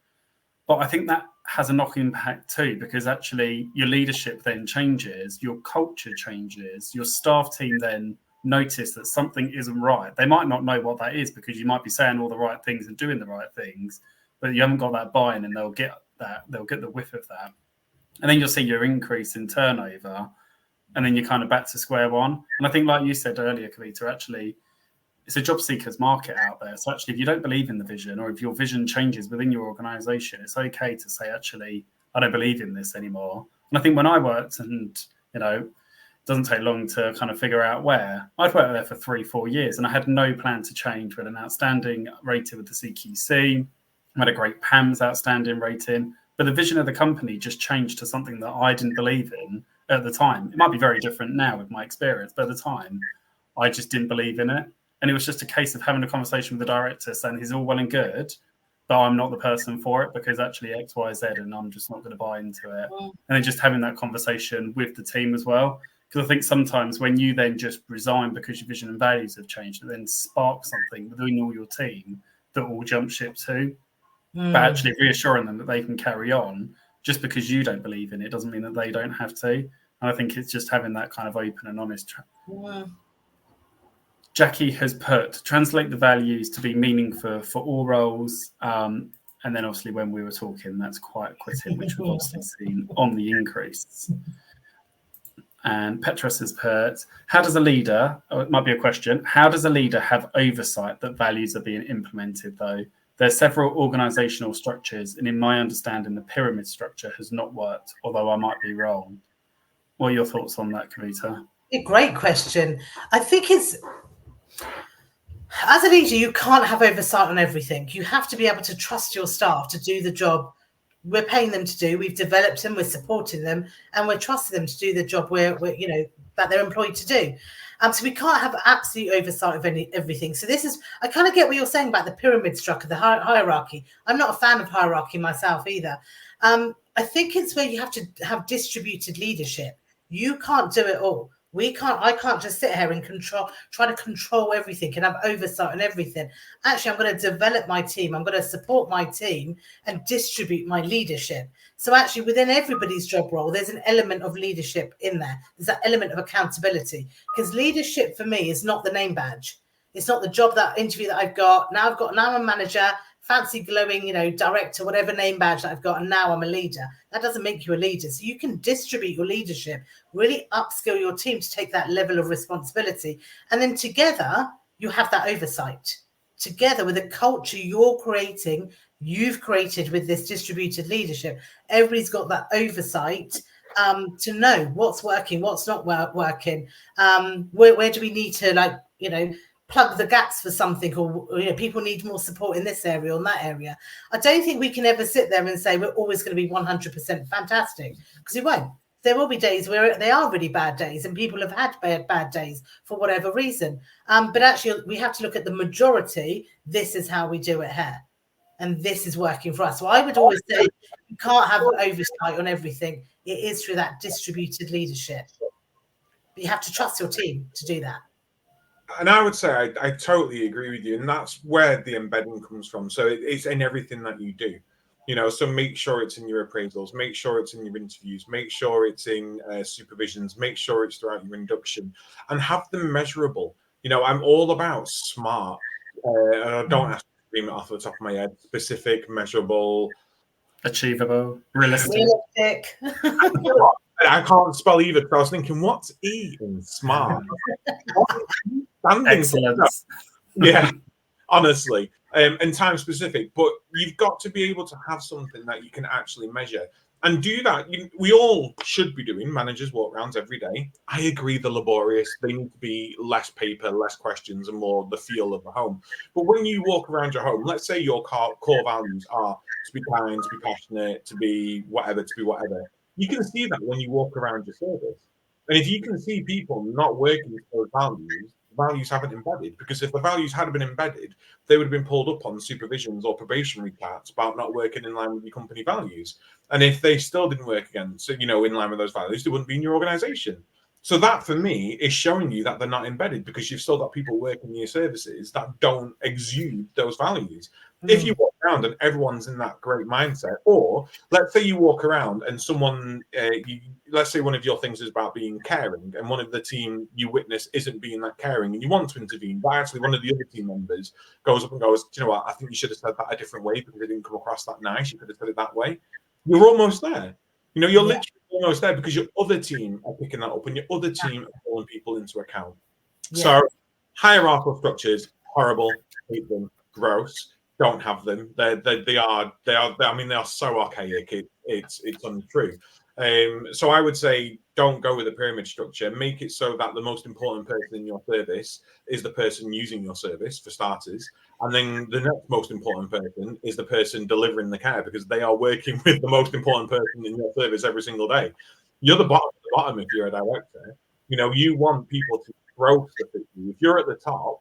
But I think that has a knock impact too, because actually your leadership then changes, your culture changes, your staff team then notice that something isn't right. They might not know what that is because you might be saying all the right things and doing the right things, but you haven't got that buy-in, and they'll get the whiff of that. And then you'll see your increase in turnover, and then you're kind of back to square one. And I think, like you said earlier, Kavita, actually, it's a job seekers market out there. So actually, if you don't believe in the vision, or if your vision changes within your organisation, it's okay to say, actually, I don't believe in this anymore. And I think when I worked, and it doesn't take long to kind of figure out where, I'd worked there for 3-4 years, and I had no plan to change. We had an outstanding rating with the CQC. I had a great PAMS outstanding rating, but the vision of the company just changed to something that I didn't believe in at the time. It might be very different now with my experience, but at the time, I just didn't believe in it. And it was just a case of having a conversation with the director saying, he's all well and good, but I'm not the person for it because actually X, Y, Z, and I'm just not going to buy into it. And then just having that conversation with the team as well. Because I think sometimes when you then just resign because your vision and values have changed, it then sparks something within all your team that will jump ship too. But actually reassuring them that they can carry on just because you don't believe in it doesn't mean that they don't have to. And I think it's just having that kind of open and honest. Jackie has put, translate the values to be meaningful for all roles. And then obviously when we were talking, that's quite quitting, which we've obviously seen on the increase. And Petros has put, how does a leader, it might be a question, how does a leader have oversight that values are being implemented though? There's several organisational structures, and in my understanding, the pyramid structure has not worked, although I might be wrong. What are your thoughts on that, Kavita? A great question. I think as a leader, you can't have oversight on everything. You have to be able to trust your staff to do the job we're paying them to do. We've developed them, we're supporting them, and we're trusting them to do the job that they're employed to do. So we can't have absolute oversight of everything. So I kind of get what you're saying about the pyramid structure, the hierarchy. I'm not a fan of hierarchy myself either. I think it's where you have to have distributed leadership. You can't do it all. I can't just sit here and try to control everything and have oversight on everything. Actually, I'm going to develop my team. I'm going to support my team and distribute my leadership. So actually, within everybody's job role, there's an element of leadership in there. There's that element of accountability, because leadership for me is not the name badge. It's not the interview that I've got. Now I'm a manager, fancy glowing, director, whatever name badge that I've got, and now I'm a leader. That doesn't make you a leader. So you can distribute your leadership, really upskill your team to take that level of responsibility. And then together, you have that oversight. Together with the culture you've created with this distributed leadership, everybody's got that oversight to know what's working, what's not working, where do we need to plug the gaps for something, or people need more support in this area or in that area. I don't think we can ever sit there and say we're always going to be 100% fantastic, because we won't. There will be days where they are really bad days, and people have had bad days for whatever reason. But actually, we have to look at the majority. This is how we do it here, and this is working for us. So I would always say you can't have oversight on everything. It is through that distributed leadership. But you have to trust your team to do that. And I would say I totally agree with you, and that's where the embedding comes from. So it's in everything that you do, so make sure it's in your appraisals, make sure it's in your interviews, make sure it's in supervisions, make sure it's throughout your induction, and have them measurable. I'm all about SMART, and I don't have to scream it off the top of my head: specific, measurable, achievable, realistic. I can't spell either, because I was thinking, what's E in SMART? Excellence. Yeah, honestly, and time specific. But you've got to be able to have something that you can actually measure and do that. We all should be doing managers walk rounds every day. I agree, they're laborious. They need to be less paper, less questions, and more the feel of the home. But when you walk around your home, let's say your core values are to be kind, to be passionate, to be whatever, you can see that when you walk around your service. And if you can see people not working with those values haven't embedded, because if the values had been embedded, they would have been pulled up on supervisions or probationary parts about not working in line with your company values. And if they still didn't work again, so in line with those values, they wouldn't be in your organization. So that, for me, is showing you that they're not embedded, because you've still got people working in your services that don't exude those values. If you walk around and everyone's in that great mindset, or let's say you walk around and someone, let's say one of your things is about being caring, and one of the team you witness isn't being that caring, and you want to intervene, but actually one of the other team members goes up and goes, do you know what, I think you should have said that a different way because it didn't come across that nice. You could have said it that way. You're almost there. You're literally almost there, because your other team are picking that up, and your other team are pulling people into account. Yeah. So hierarchical structures, horrible, hate them, gross. Don't have them. They are. I mean, they are so archaic. It's untrue. So I would say don't go with a pyramid structure. Make it so that the most important person in your service is the person using your service, for starters, and then the next most important person is the person delivering the care, because they are working with the most important person in your service every single day. You're the bottom if you're a director. You want people to grow stuff at you. If you're at the top,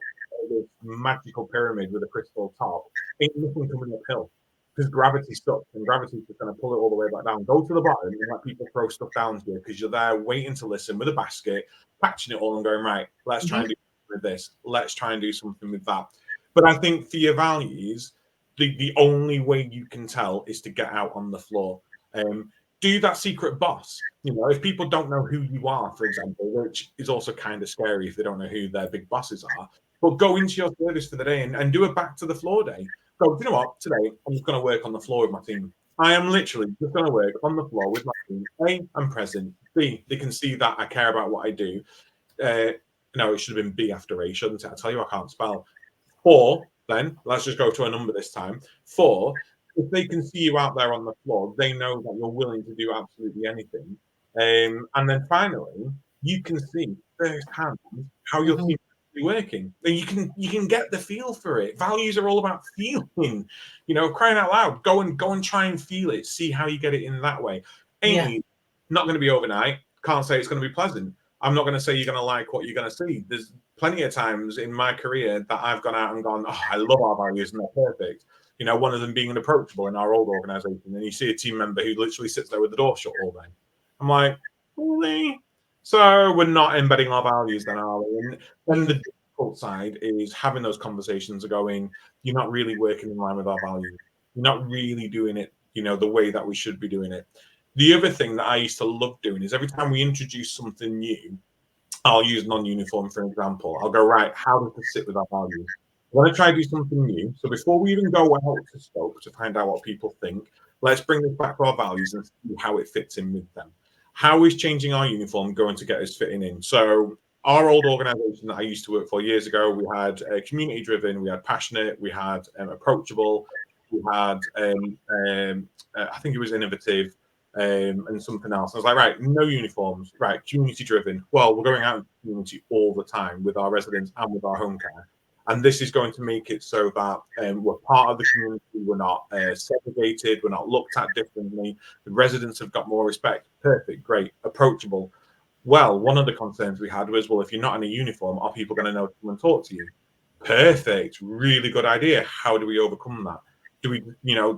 this magical pyramid with a crystal top, ain't nothing coming uphill, because gravity sucks, and gravity's just going to pull it all the way back down. Go to the bottom and let people throw stuff down to you, because you're there waiting to listen with a basket, patching it all and going, right, let's try and do something with this. Let's try and do something with that. But I think for your values, the only way you can tell is to get out on the floor. Do that secret boss. If people don't know who you are, for example, which is also kind of scary if they don't know who their big bosses are, but go into your service for the day and do a back to the floor day. Go, you know what, today I'm just going to work on the floor with my team. I am literally just going to work on the floor with my team. A, I'm present. B, they can see that I care about what I do. No, it should have been B after A, shouldn't it? I tell you, I can't spell. 4, then, let's just go to a number this time. 4, if they can see you out there on the floor, they know that you're willing to do absolutely anything. And then finally, you can see firsthand how your team working. And you can get the feel for it. Values are all about feeling, crying out loud. Go and try and feel it. See how you get it in that way. Amy, not going to be overnight. Can't say it's going to be pleasant. I'm not going to say you're going to like what you're going to see. There's plenty of times in my career that I've gone out and gone, oh, I love our values and they're perfect. One of them being unapproachable in our old organization. And you see a team member who literally sits there with the door shut all day. I'm like, really? So we're not embedding our values then, are we? And then the difficult side is having those conversations of going, you're not really working in line with our values. You're not really doing it, the way that we should be doing it. The other thing that I used to love doing is every time we introduce something new, I'll use non-uniform for an example. I'll go, right, how does this sit with our values? I want to try to do something new. So before we even go out to scope to find out what people think, let's bring this back to our values and see how it fits in with them. How is changing our uniform going to get us fitting in? So our old organization that I used to work for years ago, we had community driven, we had passionate, we had approachable, we had I think it was innovative, and something else. I was like, right, no uniforms, right, community driven. Well, we're going out in the community all the time with our residents and with our home care. And this is going to make it so that we're part of the community. We're not segregated. We're not looked at differently. The residents have got more respect. Perfect, great, approachable. Well, one of the concerns we had was, well, if you're not in a uniform, are people going to know to come and talk to you? Perfect, really good idea. How do we overcome that? Do we,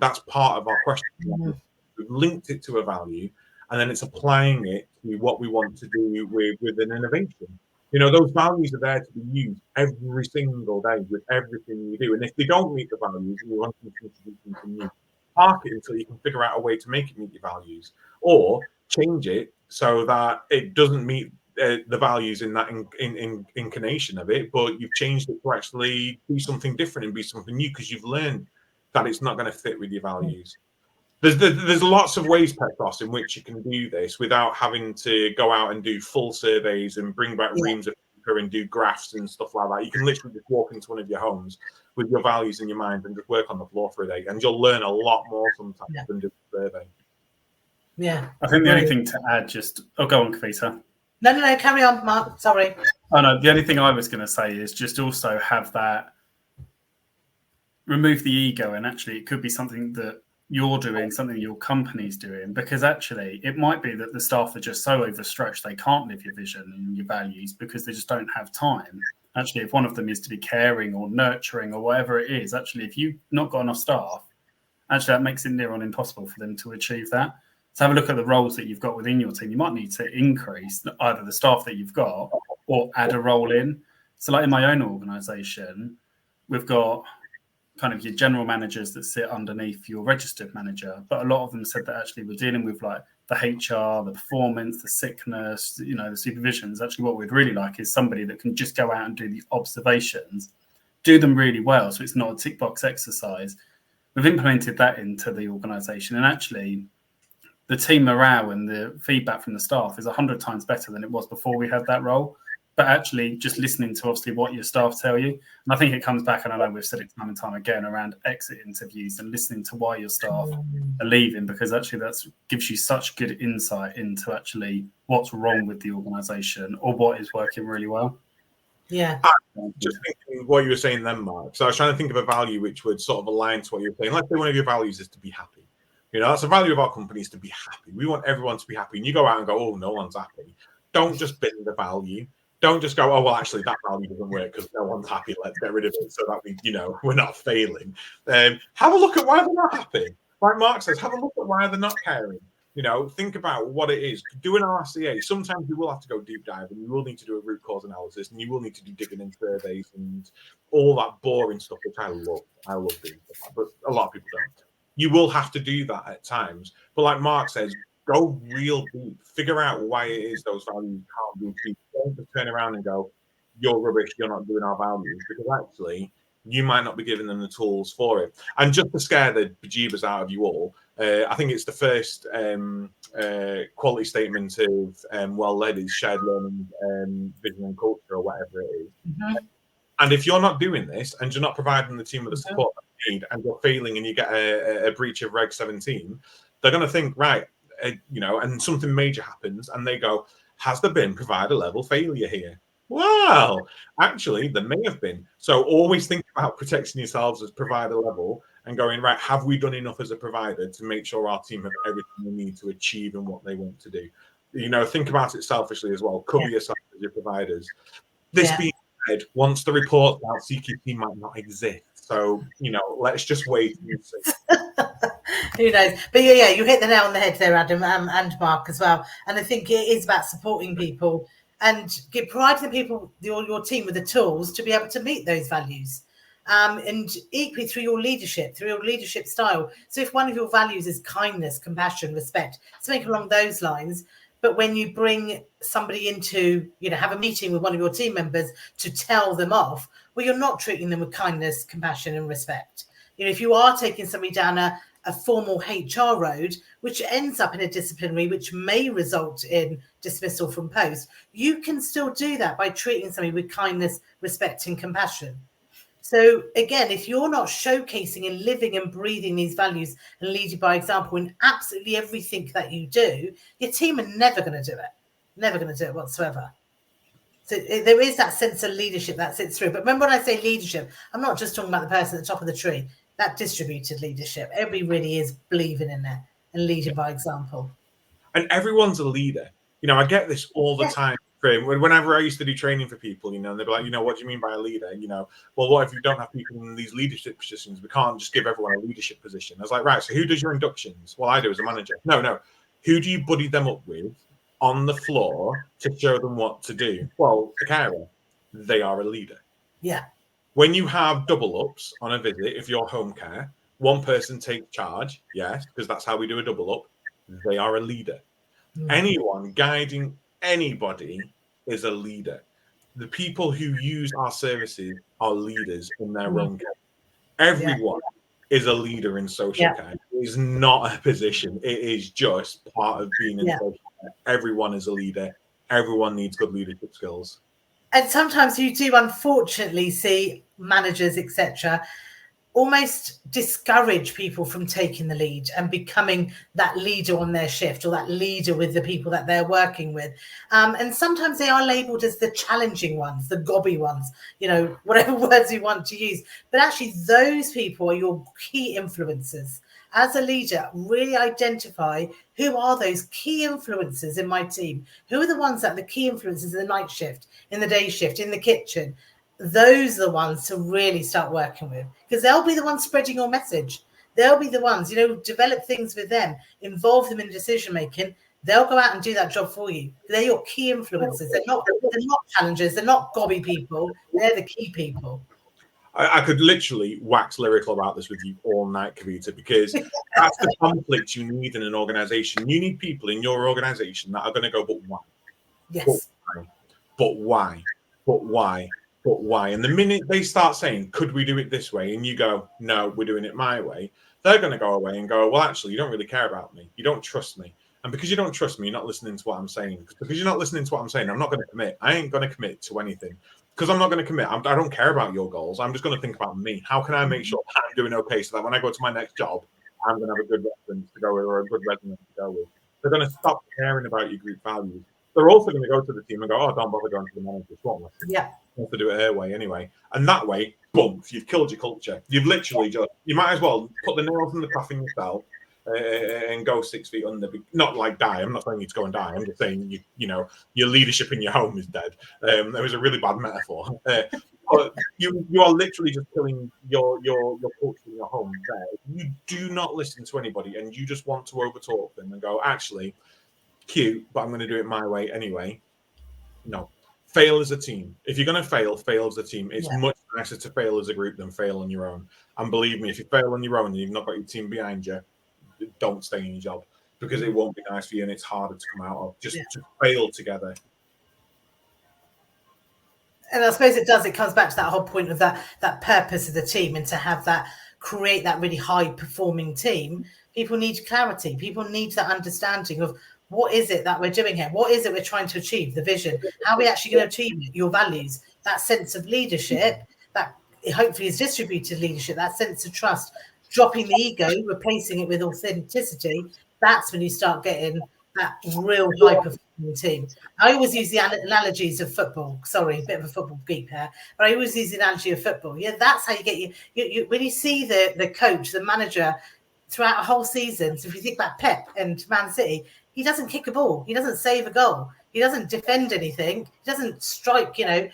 that's part of our question. We've linked it to a value, and then it's applying it to what we want to do with an innovation. Those values are there to be used every single day with everything you do. And if they don't meet the values and you want to introduce something new, park it until you can figure out a way to make it meet your values, or change it so that it doesn't meet the values in that incarnation of it, but you've changed it to actually be something different and be something new because you've learned that it's not going to fit with your values. There's lots of ways, Petros, in which you can do this without having to go out and do full surveys and bring back reams of paper and do graphs and stuff like that. You can literally just walk into one of your homes with your values in your mind and just work on the floor for a day, and you'll learn a lot more sometimes than just a survey. Yeah. I think the only thing to add go on, Kavita. No, carry on, Mark. Sorry. Oh, no, the only thing I was going to say is just also have that, remove the ego, and actually it could be something that you're doing, something your company's doing, because actually it might be that the staff are just so overstretched they can't live your vision and your values because they just don't have time. Actually, if one of them is to be caring or nurturing or whatever it is, actually, if you've not got enough staff, actually that makes it near on impossible for them to achieve that. So have a look at the roles that you've got within your team. You might need to increase either the staff that you've got or add a role in. So like in my own organisation, we've got kind of your general managers that sit underneath your registered manager, but a lot of them said that actually we're dealing with like the HR, the performance, the sickness, the supervisions. Actually, what we'd really like is somebody that can just go out and do the observations, do them really well, so it's not a tick box exercise. We've implemented that into the organisation, and actually the team morale and the feedback from the staff is 100 times better than it was before we had that role. But actually just listening to obviously what your staff tell you. And I think it comes back, and I know we've said it time and time again, around exit interviews and listening to why your staff are leaving, because actually that gives you such good insight into actually what's wrong with the organisation or what is working really well. Yeah. Just thinking what you were saying then, Mark. So I was trying to think of a value which would sort of align to what you're saying. Let's say one of your values is to be happy. That's a value of our company, is to be happy. We want everyone to be happy. And you go out and go, oh, no one's happy. Don't just bin the value. Don't just go, oh, well, actually, that value doesn't work because no one's happy. Let's get rid of it so that we're not failing. Have a look at why they're not happy. Like Mark says, have a look at why they're not caring. Think about what it is. Do an RCA. Sometimes you will have to go deep dive, and you will need to do a root cause analysis, and you will need to do digging in surveys and all that boring stuff, which I love. I love doing that, but a lot of people don't. You will have to do that at times. But like Mark says, go real deep. Figure out why it is those values can't be achieved. Don't just turn around and go, you're rubbish, you're not doing our values, because actually you might not be giving them the tools for it. And just to scare the bejeebers out of you all, I think it's the first quality statement of well-led is shared learning, vision and culture, or whatever it is. Mm-hmm. And if you're not doing this and you're not providing the team with the support that you need, and you're failing and you get a breach of Reg 17, they're going to think, right, and something major happens and they go, has there been provider level failure here? Well, actually, there may have been. So always think about protecting yourselves as provider level and going, right, have we done enough as a provider to make sure our team have everything they need to achieve and what they want to do? Think about it selfishly as well. Cover yourself as your providers. This being said, once the report's out, CQC might not exist. So, let's just wait and see. Who knows? But yeah, you hit the nail on the head there, Adam, and Mark as well. And I think it is about supporting people and providing the people, your team, with the tools to be able to meet those values. And equally through your leadership style. So if one of your values is kindness, compassion, respect, something along those lines. But when you bring somebody into, have a meeting with one of your team members to tell them off, well, you're not treating them with kindness, compassion, and respect. If you are taking somebody down a formal HR road, which ends up in a disciplinary, which may result in dismissal from post, you can still do that by treating somebody with kindness, respect, and compassion. So again, if you're not showcasing and living and breathing these values and leading by example in absolutely everything that you do, your team are never going to do it whatsoever. So there is that sense of leadership that sits through. But remember, when I say leadership, I'm not just talking about the person at the top of the tree. That distributed leadership, everybody really is believing in it and leading by example. And everyone's a leader. I get this all the time. Whenever I used to do training for people, and they'd be like, what do you mean by a leader? Well, what if you don't have people in these leadership positions? We can't just give everyone a leadership position. I was like, right, so who does your inductions? Well, I do as a manager. No. Who do you buddy them up with on the floor to show them what to do? Well, the carer. They are a leader. Yeah. When you have double ups on a visit, if you're home care, one person takes charge, yes, because that's how we do a double up. They are a leader. Anyone guiding anybody is a leader. The people who use our services are leaders in their own care. Everyone is a leader in social care. It is not a position. It is just part of being in social care. Everyone is a leader. Everyone needs good leadership skills. And sometimes you do, unfortunately, see managers, etc., almost discourage people from taking the lead and becoming that leader on their shift or that leader with the people that they're working with. And sometimes they are labeled as the challenging ones, the gobby ones, whatever words you want to use. But actually, those people are your key influencers. As a leader, really identify who are those key influencers in my team. Who are the ones that are the key influencers in the night shift, in the day shift, in the kitchen? Those are the ones to really start working with, because they'll be the ones spreading your message. They'll be the ones, develop things with them, involve them in decision making. They'll go out and do that job for you. They're your key influencers. They're not challengers. They're not gobby people. They're the key people. I could literally wax lyrical about this with you all night, Kavita, because that's the conflict you need in an organization. You need people in your organization that are going to go, but why? Yes. But why? But why? But why? And the minute they start saying, could we do it this way? And you go, no, we're doing it my way. They're going to go away and go, well, actually, you don't really care about me. You don't trust me. And because you don't trust me, you're not listening to what I'm saying. Because you're not listening to what I'm saying, I'm not going to commit. I ain't going to commit to anything. Because I'm not going to commit. I don't care about your goals. I'm just going to think about me. How can I make sure I'm doing okay so that when I go to my next job, I'm going to have a good reference to go with or a good resume to go with? They're going to stop caring about your group values. They're also going to go to the team and go, oh, don't bother going to the manager. Yeah. To do it her way anyway. And that way, boom, you've killed your culture. You've literally you might as well put the nails in the coffin yourself and go 6 feet under. Not like die. I'm not saying you to go and die. I'm just saying, your leadership in your home is dead. It was a really bad metaphor. But you are literally just killing your culture in your home there. If you do not listen to anybody and you just want to overtalk them and go, actually, cute, but I'm going to do it my way anyway. No. Fail as a team. If you're going to fail as a team. It's much nicer to fail as a group than fail on your own. And believe me, if you fail on your own and you've not got your team behind you, don't stay in your job, because it won't be nice for you and it's harder to come out of. Just fail together. And I suppose it comes back to that whole point of that purpose of the team, and to have that, create that really high performing team. People need clarity. People need that understanding of, what is it that we're doing here? What is it we're trying to achieve? The vision. How are we actually going to achieve it? Your values, that sense of leadership, that hopefully is distributed leadership, that sense of trust, dropping the ego, replacing it with authenticity. That's when you start getting that real high performing team. I always use the analogies of football. Sorry, a bit of a football geek there, but I always use the analogy of football. Yeah, that's how you get you when you see the coach, the manager throughout a whole season. So if you think about Pep and Man City, he doesn't kick a ball, he doesn't save a goal, he doesn't defend anything, he doesn't strike, and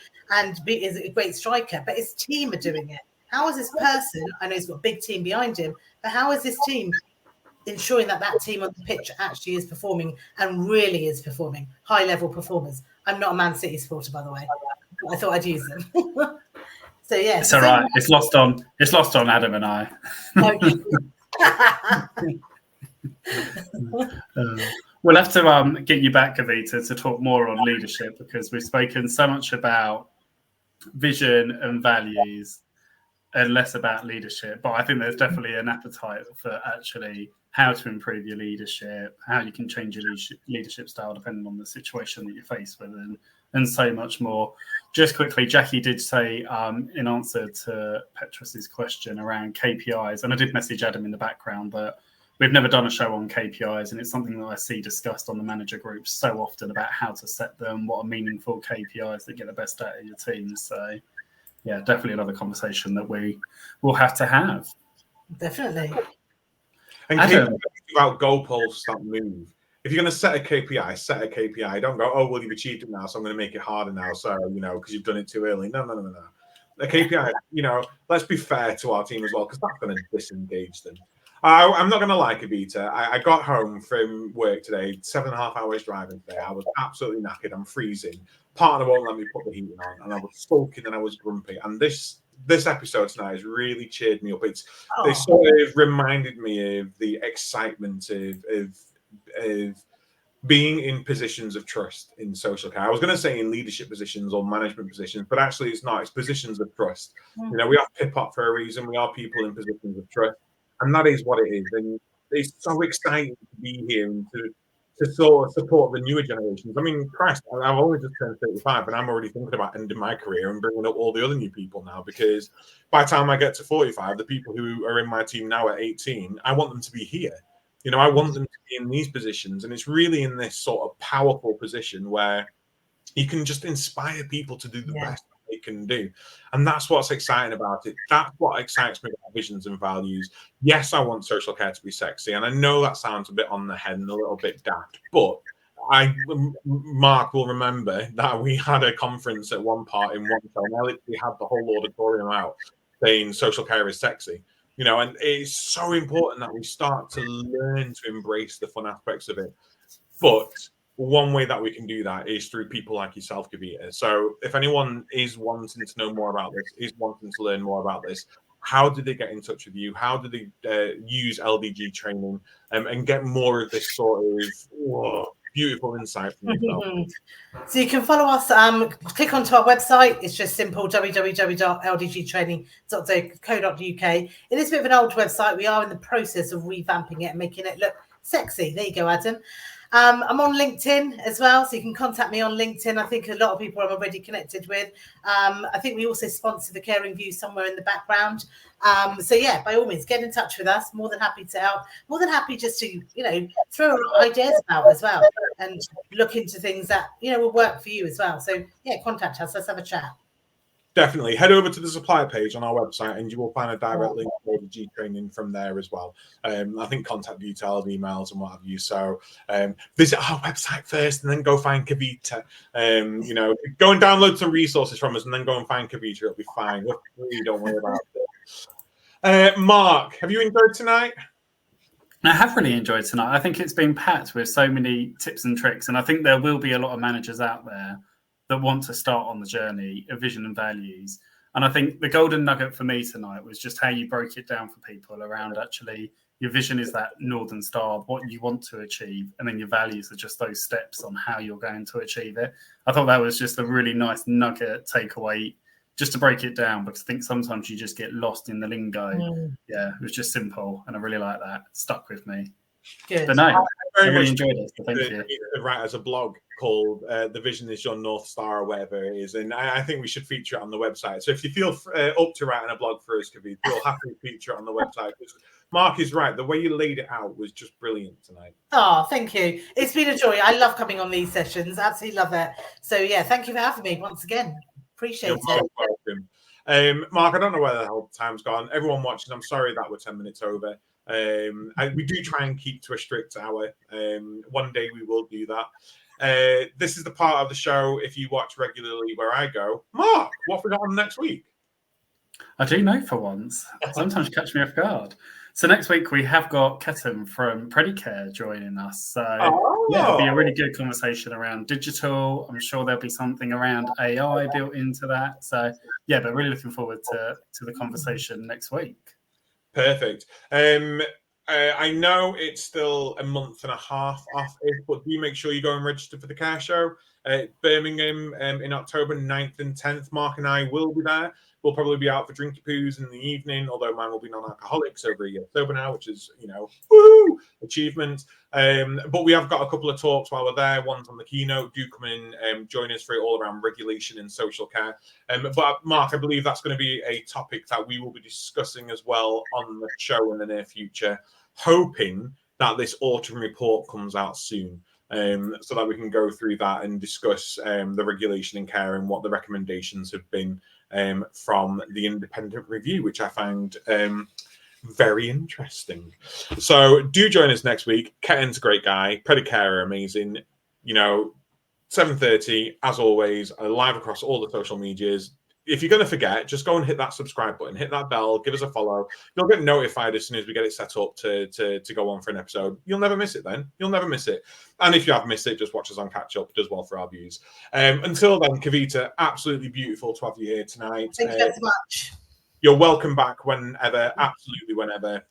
is a great striker, but his team are doing it. How is this person? I know he's got a big team behind him, but how is this team ensuring that team on the pitch actually is performing and really is performing high-level performers? I'm not a Man City supporter, by the way. I thought I'd use them. So yeah, it's all right. It's lost on Adam and I. Okay. We'll have to get you back, Kavita, to talk more on leadership, because we've spoken so much about vision and values and less about leadership. But I think there's definitely an appetite for actually how to improve your leadership, how you can change your leadership style depending on the situation that you're faced with, and so much more. Just quickly, Jackie did say in answer to Petrus's question around KPIs, and I did message Adam in the background that we've never done a show on KPIs, and it's something that I see discussed on the manager groups so often about how to set them, what are meaningful KPIs that get the best out of your team. So yeah, definitely another conversation that we will have to have. Definitely. And KPIs about goalposts that move. If you're going to set a KPI, set a KPI. Don't go, oh, well, you've achieved it now, so I'm going to make it harder now. So, because you've done it too early. No. The KPI, let's be fair to our team as well, because that's going to disengage them. I'm not going to lie, Kavita. I got home from work today, 7.5 hours driving today. I was absolutely knackered. I'm freezing. Partner won't let me put the heating on, and I was sulking and I was grumpy. And this episode tonight has really cheered me up. They sort of reminded me of the excitement of being in positions of trust in social care. I was going to say in leadership positions or management positions, but actually it's not. It's positions of trust. We have PIPOT for a reason. We are people in positions of trust. And that is what it is. And it's so exciting to be here and to sort of support the newer generations. I mean, Christ, I've only just turned 35 and I'm already thinking about ending my career and bringing up all the other new people now, because by the time I get to 45, the people who are in my team now at 18, I want them to be here. I want them to be in these positions. And it's really in this sort of powerful position where you can just inspire people to do the best they can do. And that's what's exciting about it. That's what excites me about visions and values. Yes, I want social care to be sexy. And I know that sounds a bit on the head and a little bit daft, but Mark will remember that we had a conference at one part in one show, and I literally had the whole auditorium out saying social care is sexy. And it's so important that we start to learn to embrace the fun aspects of it. But one way that we can do that is through people like yourself, Kavita. So if anyone is wanting to know more about this, is wanting to learn more about this, how do they get in touch with you? How do they use LDG training and get more of this sort of beautiful insight from yourself? So you can follow us, click onto our website. It's just simple, www.ldgtraining.co.uk. It is a bit of an old website. We are in the process of revamping it and making it look sexy. There you go, Adam. I'm on LinkedIn as well, so you can contact me on LinkedIn. I think a lot of people I'm already connected with. I think we also sponsor the Caring View somewhere in the background. So yeah, by all means, get in touch with us. More than happy to help. More than happy just to, throw ideas out as well and look into things that, will work for you as well. So yeah, contact us. Let's have a chat. Definitely. Head over to the supplier page on our website and you will find a direct link to LDG training from there as well. I think contact details, emails and what have you. So visit our website first and then go find Kavita. Go and download some resources from us and then go and find Kavita. It'll be fine. Don't worry about it. Mark, have you enjoyed tonight? I have really enjoyed tonight. I think it's been packed with so many tips and tricks. And I think there will be a lot of managers out there that want to start on the journey of vision and values. And I think the golden nugget for me tonight was just how you broke it down for people around actually your vision is that Northern Star, what you want to achieve, and then your values are just those steps on how you're going to achieve it. I thought that was just a really nice nugget takeaway just to break it down, because I think sometimes you just get lost in the lingo. Yeah, it was just simple, and I really like that. It stuck with me. Good. But no, I really enjoyed it. So thank you. Right, as a blog called "The Vision Is Your North Star" or whatever it is, and I think we should feature it on the website. So if you feel up to writing a blog for us, Kavita, we'll happily feature it on the website. Mark is right. The way you laid it out was just brilliant tonight. Oh, thank you. It's been a joy. I love coming on these sessions. Absolutely love it. So yeah, thank you for having me once again. Appreciate it. Welcome. Mark, I don't know where the hell time's gone. Everyone watching, I'm sorry that we're 10 minutes over. We do try and keep to a strict hour. One day we will do that. This is the part of the show, if you watch regularly, where I go, Mark, what have we got on next week? I do know for once. Sometimes you catch me off guard. So next week we have got Ketan from Predicare joining us. So yeah, it'll be a really good conversation around digital. I'm sure there'll be something around AI built into that. So yeah, but really looking forward to the conversation next week. Perfect. I know it's still a month and a half off it, but do make sure you go and register for the Care Show at Birmingham in October 9th and 10th. Mark and I will be there. We'll probably be out for drinky poos in the evening, although mine will be non-alcoholics over a year sober now, which is, woo, achievement. But we have got a couple of talks while we're there. One's on the keynote. Do come in and join us for it all around regulation and social care. But Mark, I believe that's going to be a topic that we will be discussing as well on the show in the near future, hoping that this autumn report comes out soon. So that we can go through that and discuss the regulation in care and what the recommendations have been from the independent review, which I found very interesting. So do join us next week. Ketan's a great guy. Predicare are amazing. 7:30, as always, live across all the social medias. If you're going to forget, just go and hit that subscribe button, hit that bell, give us a follow. You'll get notified as soon as we get it set up to go on for an episode. You'll never miss it then. You'll never miss it. And if you have missed it, just watch us on Catch Up. It does well for our views. Until then, Kavita, absolutely beautiful to have you here tonight. Thank you very much. You're welcome back whenever, absolutely whenever.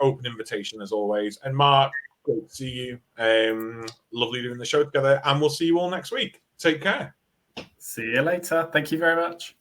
Open invitation as always. And Mark, great to see you. Lovely doing the show together. And we'll see you all next week. Take care. See you later. Thank you very much.